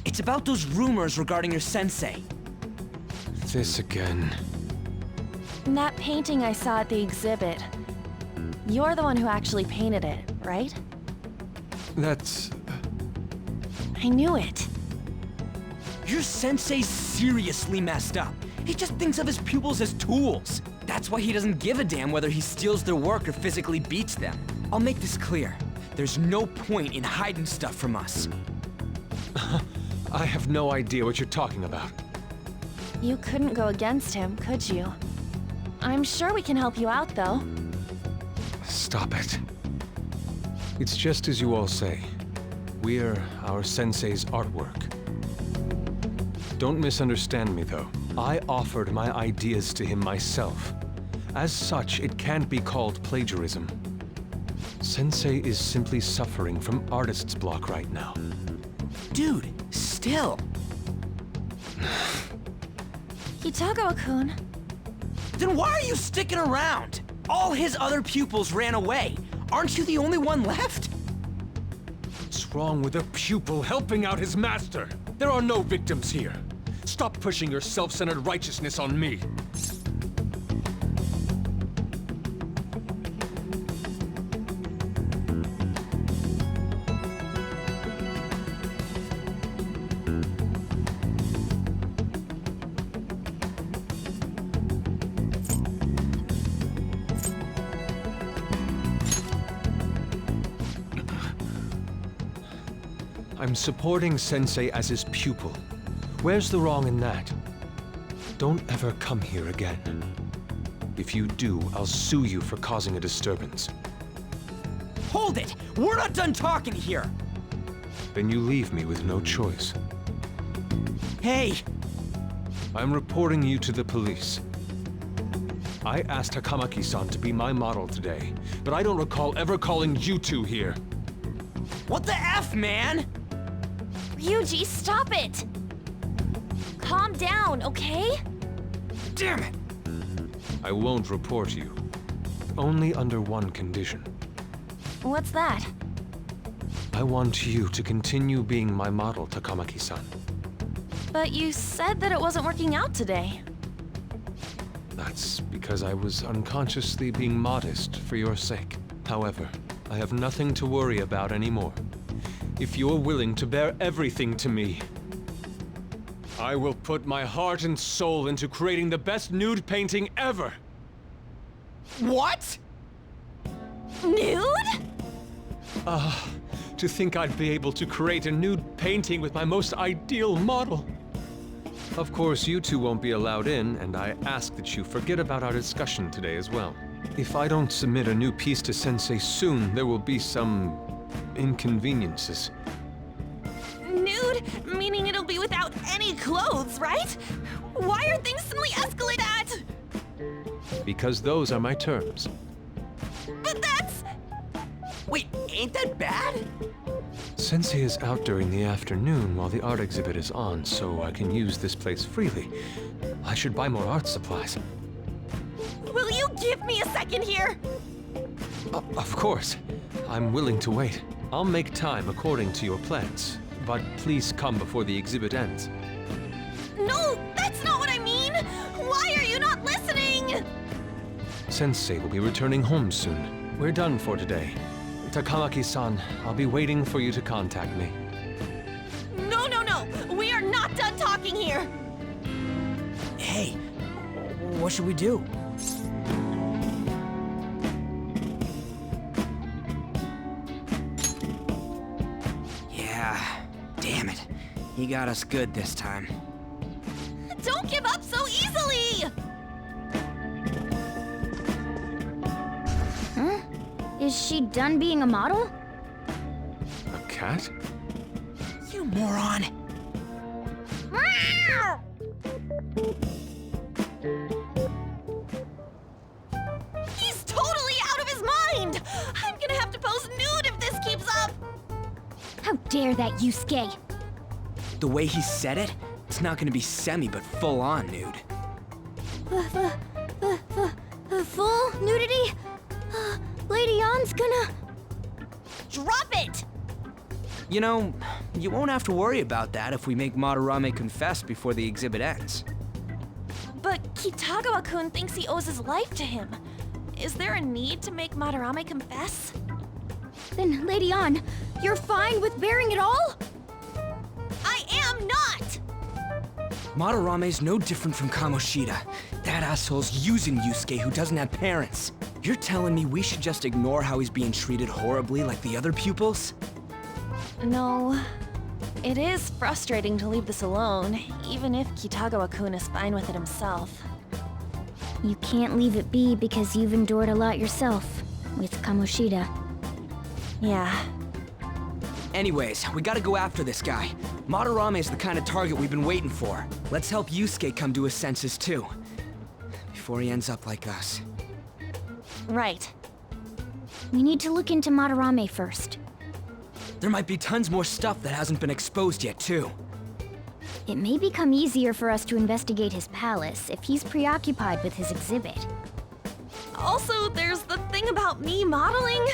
It's about those rumors regarding your sensei. This again. That painting I saw at the exhibit. You're the one who actually painted it, right? That's... I knew it. Your sensei's seriously messed up. He just thinks of his pupils as tools. That's why he doesn't give a damn whether he steals their work or physically beats them. I'll make this clear. There's no point in hiding stuff from us. I have no idea what you're talking about. You couldn't go against him, could you? I'm sure we can help you out, though. Stop it. It's just as you all say. We're our sensei's artwork. Don't misunderstand me, though. I offered my ideas to him myself. As such, it can't be called plagiarism. Sensei is simply suffering from artist's block right now. Dude, still. Kitagawa-kun. Then why are you sticking around? All his other pupils ran away. Aren't you the only one left? What's wrong with a pupil helping out his master? There are no victims here. Stop pushing your self-centered righteousness on me. I'm supporting Sensei as his pupil. Where's the wrong in that? Don't ever come here again. If you do, I'll sue you for causing a disturbance. Hold it! We're not done talking here! Then you leave me with no choice. Hey! I'm reporting you to the police. I asked Takamaki-san to be my model today, but I don't recall ever calling you two here. What the F, man? Ryuji, stop it! Calm down, okay? Damn it! I won't report you. Only under one condition. What's that? I want you to continue being my model, Takamaki-san. But you said that it wasn't working out today. That's because I was unconsciously being modest for your sake. However, I have nothing to worry about anymore. If you're willing to bear everything to me, I will put my heart and soul into creating the best nude painting ever! What? Nude? To think I'd be able to create a nude painting with my most ideal model. Of course, you two won't be allowed in, and I ask that you forget about our discussion today as well. If I don't submit a new piece to Sensei soon, there will be some inconveniences. Nude? Meaning it'll be without any clothes, right? Why are things suddenly escalating that? Because those are my terms. But that's... Wait, ain't that bad? Sensei is out during the afternoon while the art exhibit is on, so I can use this place freely. I should buy more art supplies. Will you give me a second here? Of course. I'm willing to wait. I'll make time according to your plans, but please come before the exhibit ends. No, that's not what I mean! Why are you not listening? Sensei will be returning home soon. We're done for today. Takamaki-san, I'll be waiting for you to contact me. No, no, no! We are not done talking here! Hey, what should we do? Yeah, damn it. He got us good this time. Don't give up so easily! Huh? Is she done being a model? A cat? You moron! He's totally out of his mind! I'm gonna have to pose nude if this keeps up! How dare that, Yusuke! The way he said it, it's not gonna be semi, but full-on nude. Full nudity? Lady Yon's gonna... Drop it! You know, you won't have to worry about that if we make Madarame confess before the exhibit ends. But Kitagawa-kun thinks he owes his life to him. Is there a need to make Madarame confess? Then, Lady Yon, you're fine with bearing it all? I am not! Madarame's no different from Kamoshida. That asshole's using Yusuke who doesn't have parents. You're telling me we should just ignore how he's being treated horribly like the other pupils? No. It is frustrating to leave this alone, even if Kitagawa-kun is fine with it himself. You can't leave it be because you've endured a lot yourself, with Kamoshida. Yeah. Anyways, we gotta go after this guy. Madarame's the kind of target we've been waiting for. Let's help Yusuke come to his senses too. Before he ends up like us. Right. We need to look into Madarame first. There might be tons more stuff that hasn't been exposed yet too. It may become easier for us to investigate his palace if he's preoccupied with his exhibit. Also, there's the thing about me modeling.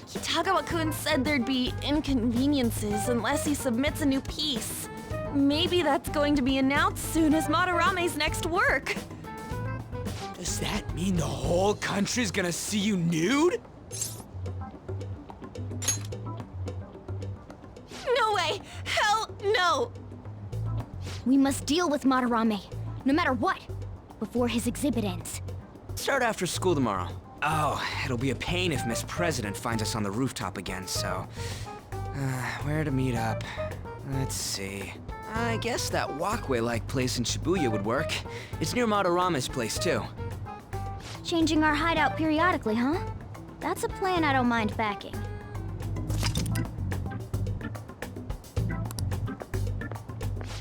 Kitagawa-kun said there'd be inconveniences unless he submits a new piece. Maybe that's going to be announced soon as Madarame's next work. Does that mean the whole country's gonna see you nude? No way! Hell no! We must deal with Madarame, no matter what, before his exhibit ends. Start after school tomorrow. Oh, it'll be a pain if Miss President finds us on the rooftop again, so... where to meet up? Let's see... I guess that walkway-like place in Shibuya would work. It's near Madarame's place, too. Changing our hideout periodically, huh? That's a plan I don't mind backing.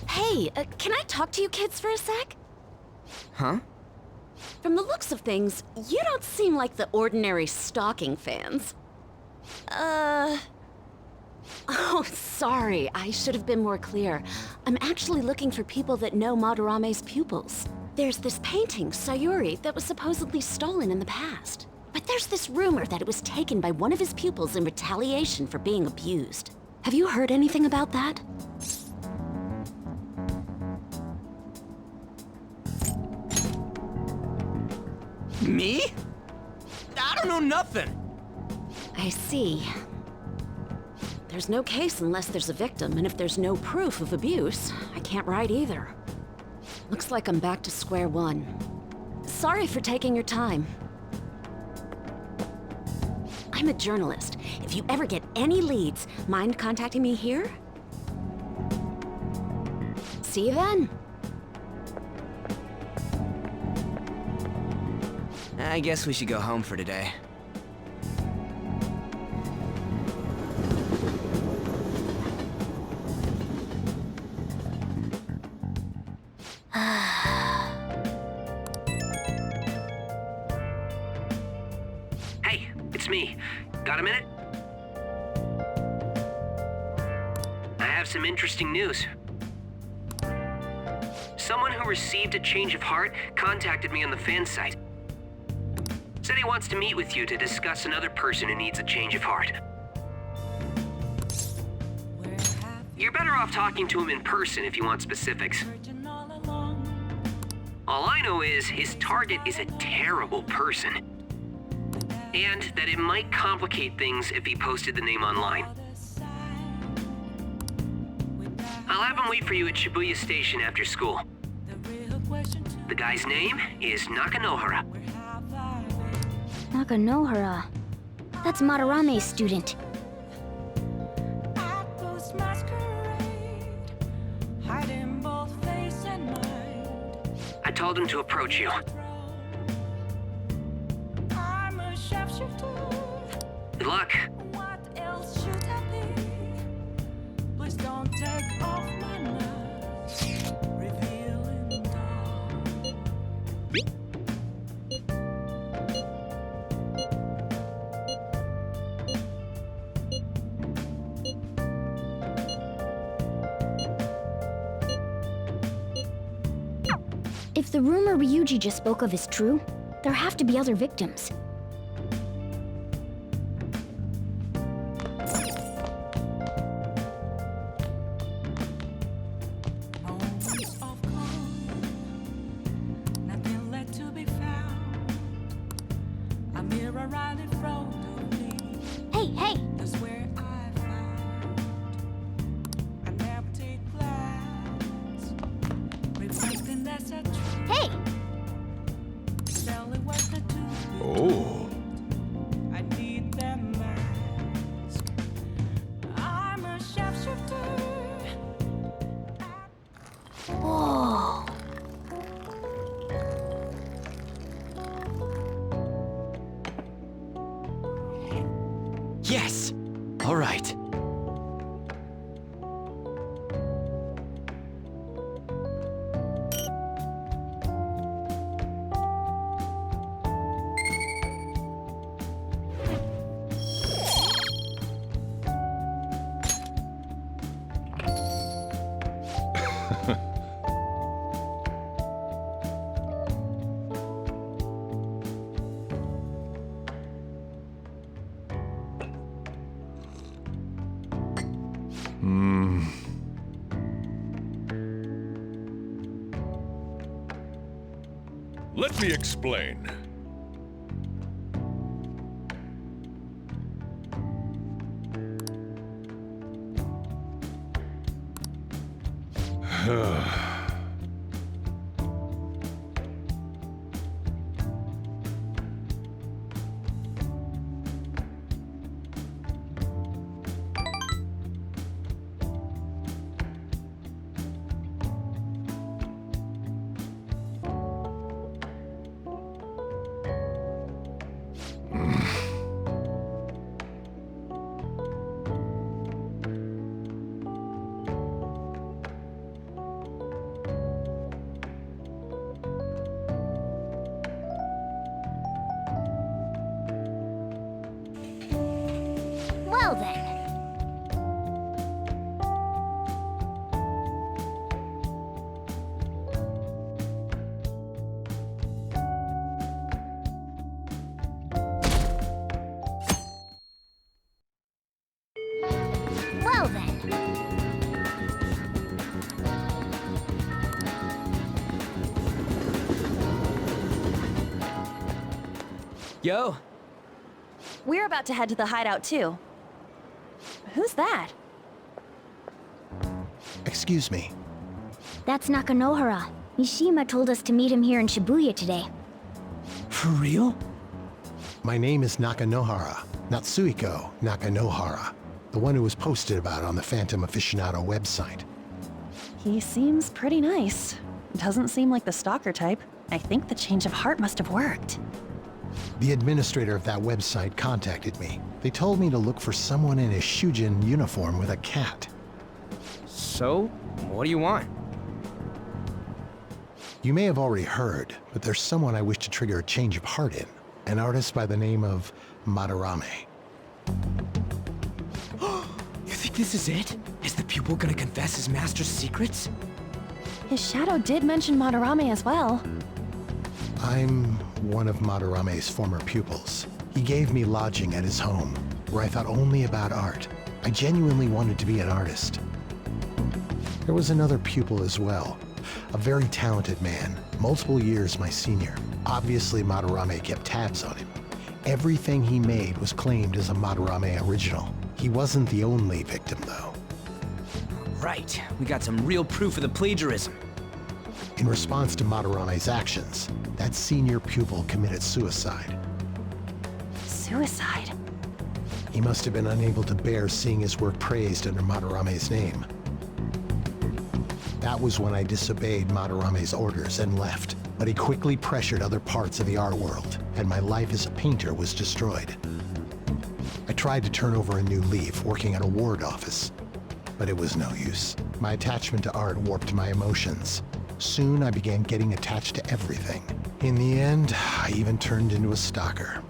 Hey, can I talk to you kids for a sec? Huh? From the looks of things, you don't seem like the ordinary stalking fans. Oh, sorry, I should have been more clear. I'm actually looking for people that know Madarame's pupils. There's this painting, Sayuri, that was supposedly stolen in the past. But there's this rumor that it was taken by one of his pupils in retaliation for being abused. Have you heard anything about that? Me? I don't know nothing. I see. There's no case unless there's a victim, and if there's no proof of abuse, I can't write either. Looks like I'm back to square one. Sorry for taking your time. I'm a journalist. If you ever get any leads, mind contacting me here? See you then. I guess we should go home for today. Hey, it's me. Got a minute? I have some interesting news. Someone who received a change of heart contacted me on the fan site. Said he wants to meet with you to discuss another person who needs a change of heart. You're better off talking to him in person if you want specifics. All I know is his target is a terrible person. And that it might complicate things if he posted the name online. I'll have him wait for you at Shibuya Station after school. The guy's name is Nakanohara. Nakanohara. That's Madarame's student. I told him to approach you. Good luck. What else should I be? Please don't take off my mask. Revealing dark. If the rumor Ryuji just spoke of is true, there have to be other victims. Nothing left to be found. A mirror right in front of me. Hey! That's where I found an empty glass. Yes! All right. Let me explain. Well then. Well then. Yo! We're about to head to the hideout too. Who's that? Excuse me. That's Nakanohara. Mishima told us to meet him here in Shibuya today. For real? My name is Nakanohara, Natsuhiko Nakanohara, the one who was posted about on the Phantom Aficionado website. He seems pretty nice. Doesn't seem like the stalker type. I think the change of heart must have worked. The administrator of that website contacted me. They told me to look for someone in a Shujin uniform with a cat. So, what do you want? You may have already heard, but there's someone I wish to trigger a change of heart in. An artist by the name of Madarame. You think this is it? Is the pupil gonna confess his master's secrets? His shadow did mention Madarame as well. I'm one of Madarame's former pupils. He gave me lodging at his home, where I thought only about art. I genuinely wanted to be an artist. There was another pupil as well, a very talented man, multiple years my senior. Obviously, Madarame kept tabs on him. Everything he made was claimed as a Madarame original. He wasn't the only victim, though. Right, we got some real proof of the plagiarism. In response to Madarame's actions, that senior pupil committed suicide. Suicide? He must have been unable to bear seeing his work praised under Madarame's name. That was when I disobeyed Madarame's orders and left, but he quickly pressured other parts of the art world, and my life as a painter was destroyed. I tried to turn over a new leaf, working at a ward office, but it was no use. My attachment to art warped my emotions. Soon I began getting attached to everything. In the end, I even turned into a stalker.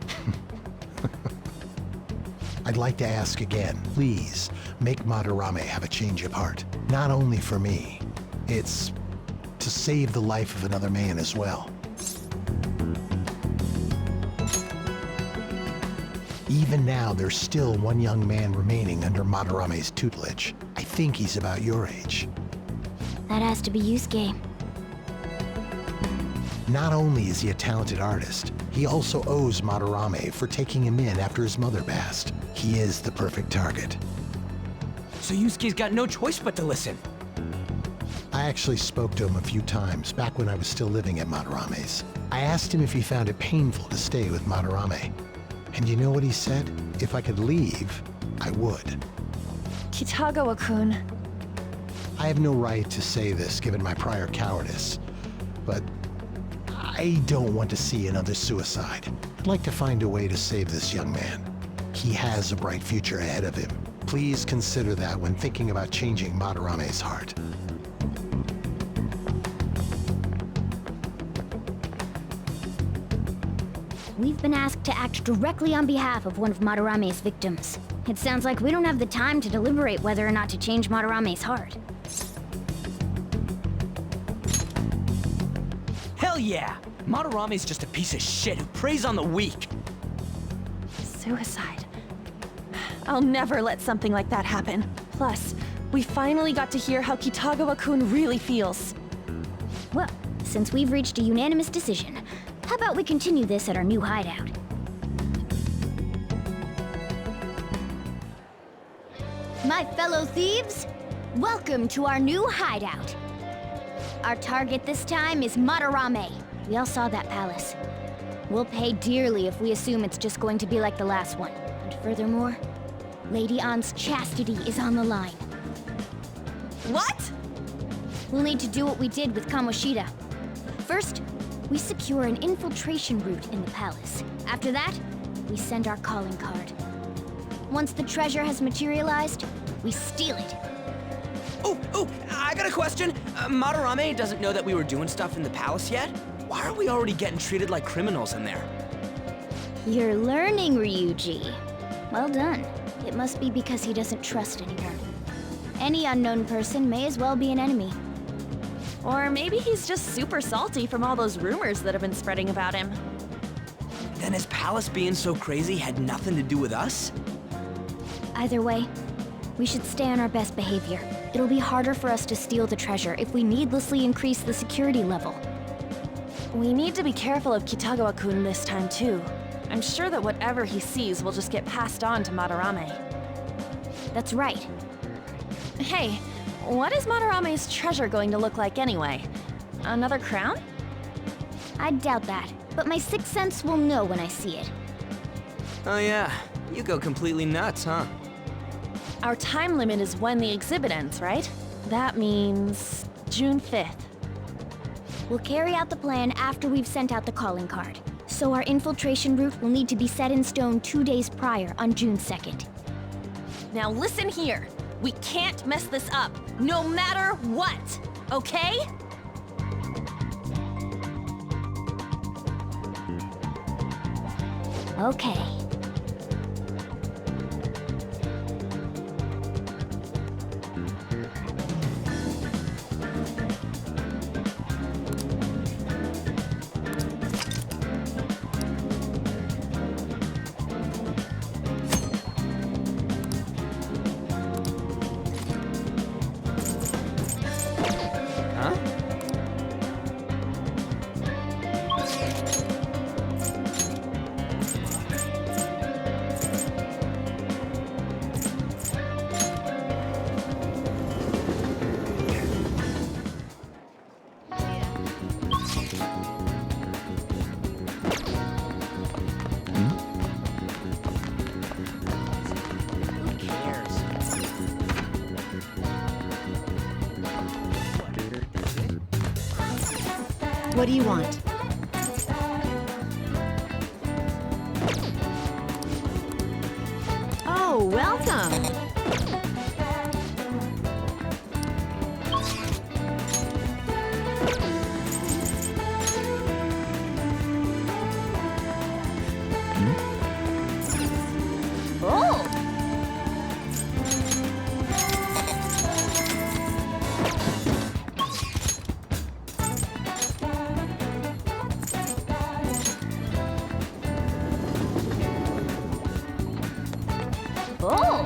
I'd like to ask again, please, make Madarame have a change of heart. Not only for me, it's to save the life of another man as well. Even now, there's still one young man remaining under Madarame's tutelage. I think he's about your age. That has to be Yusuke. Not only is he a talented artist, he also owes Madarame for taking him in after his mother passed. He is the perfect target. So Yusuke's got no choice but to listen. I actually spoke to him a few times back when I was still living at Madarame's. I asked him if he found it painful to stay with Madarame. And you know what he said? If I could leave, I would. Kitagawa-kun. I have no right to say this given my prior cowardice, but I don't want to see another suicide. I'd like to find a way to save this young man. he has a bright future ahead of him. Please consider that when thinking about changing Madarame's heart. We've been asked to act directly on behalf of one of Madarame's victims. It sounds like we don't have the time to deliberate whether or not to change Madarame's heart. Hell yeah! Madarame's just a piece of shit who preys on the weak. Suicide. I'll never let something like that happen. Plus, we finally got to hear how Kitagawa-kun really feels. Well, since we've reached a unanimous decision, how about we continue this at our new hideout? My fellow thieves, welcome to our new hideout. Our target this time is Madarame. We all saw that palace. We'll pay dearly if we assume it's just going to be like the last one. And furthermore, Lady An's chastity is on the line. What? We'll need to do what we did with Kamoshida. First, we secure an infiltration route in the palace. After that, we send our calling card. Once the treasure has materialized, we steal it. Oh, I got a question. Madarame doesn't know that we were doing stuff in the palace yet? Why are we already getting treated like criminals in there? You're learning, Ryuji. Well done. It must be because he doesn't trust anyone. Any unknown person may as well be an enemy. Or maybe he's just super salty from all those rumors that have been spreading about him. Then his palace being so crazy had nothing to do with us? Either way, we should stay on our best behavior. It'll be harder for us to steal the treasure if we needlessly increase the security level. We need to be careful of Kitagawa-kun this time too. I'm sure that whatever he sees will just get passed on to Madarame. That's right. Hey, what is Madarame's treasure going to look like anyway? Another crown? I doubt that, but my sixth sense will know when I see it. Oh yeah, you go completely nuts, huh? Our time limit is when the exhibit ends, right? That means June 5th. We'll carry out the plan after we've sent out the calling card. So our infiltration route will need to be set in stone 2 days prior on June 2nd. Now listen here. We can't mess this up, no matter what, okay? Okay. What do you want? Oh, welcome! Oh! Oh!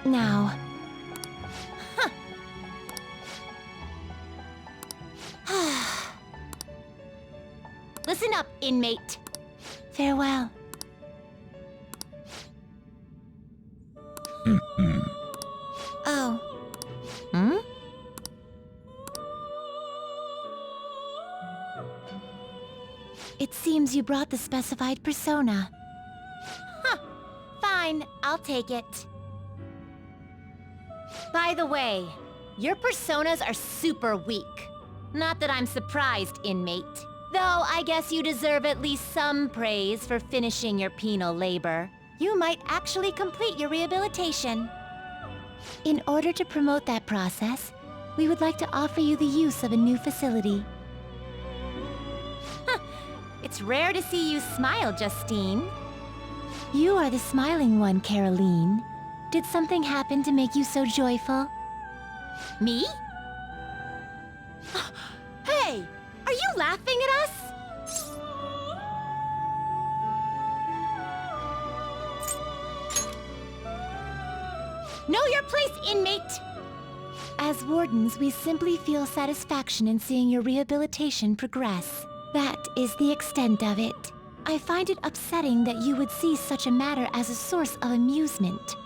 Now... Listen up, inmate. Farewell. Oh. Hmm? It seems you brought the specified persona. Huh. Fine, I'll take it. By the way, your personas are super weak. Not that I'm surprised, inmate. Though I guess you deserve at least some praise for finishing your penal labor. You might actually complete your rehabilitation. In order to promote that process, we would like to offer you the use of a new facility. It's rare to see you smile, Justine. You are the smiling one, Caroline. Did something happen to make you so joyful? Me? Hey! Are you laughing at us? Know your place, inmate! As wardens, we simply feel satisfaction in seeing your rehabilitation progress. That is the extent of it. I find it upsetting that you would see such a matter as a source of amusement.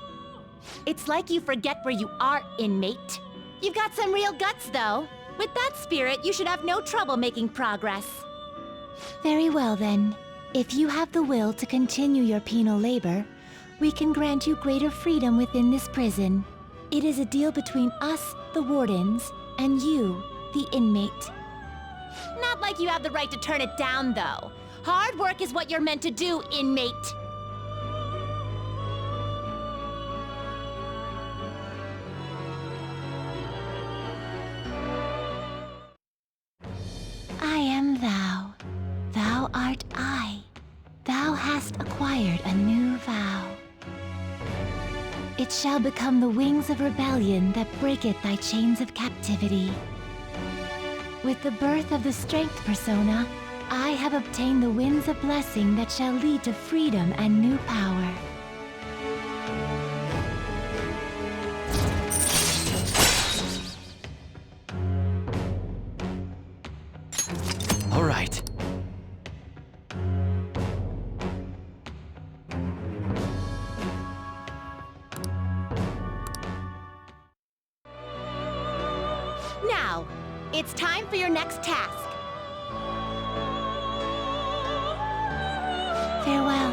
It's like you forget where you are, inmate. You've got some real guts, though. With that spirit, you should have no trouble making progress. Very well, then. If you have the will to continue your penal labor, we can grant you greater freedom within this prison. It is a deal between us, the wardens, and you, the inmate. Not like you have the right to turn it down, though. Hard work is what you're meant to do, inmate. I am thou. Thou art I. Thou hast acquired a new vow. It shall become the wings of rebellion that breaketh thy chains of captivity. With the birth of the strength persona, I have obtained the winds of blessing that shall lead to freedom and new power. All right. Now, it's time for your next task. Farewell.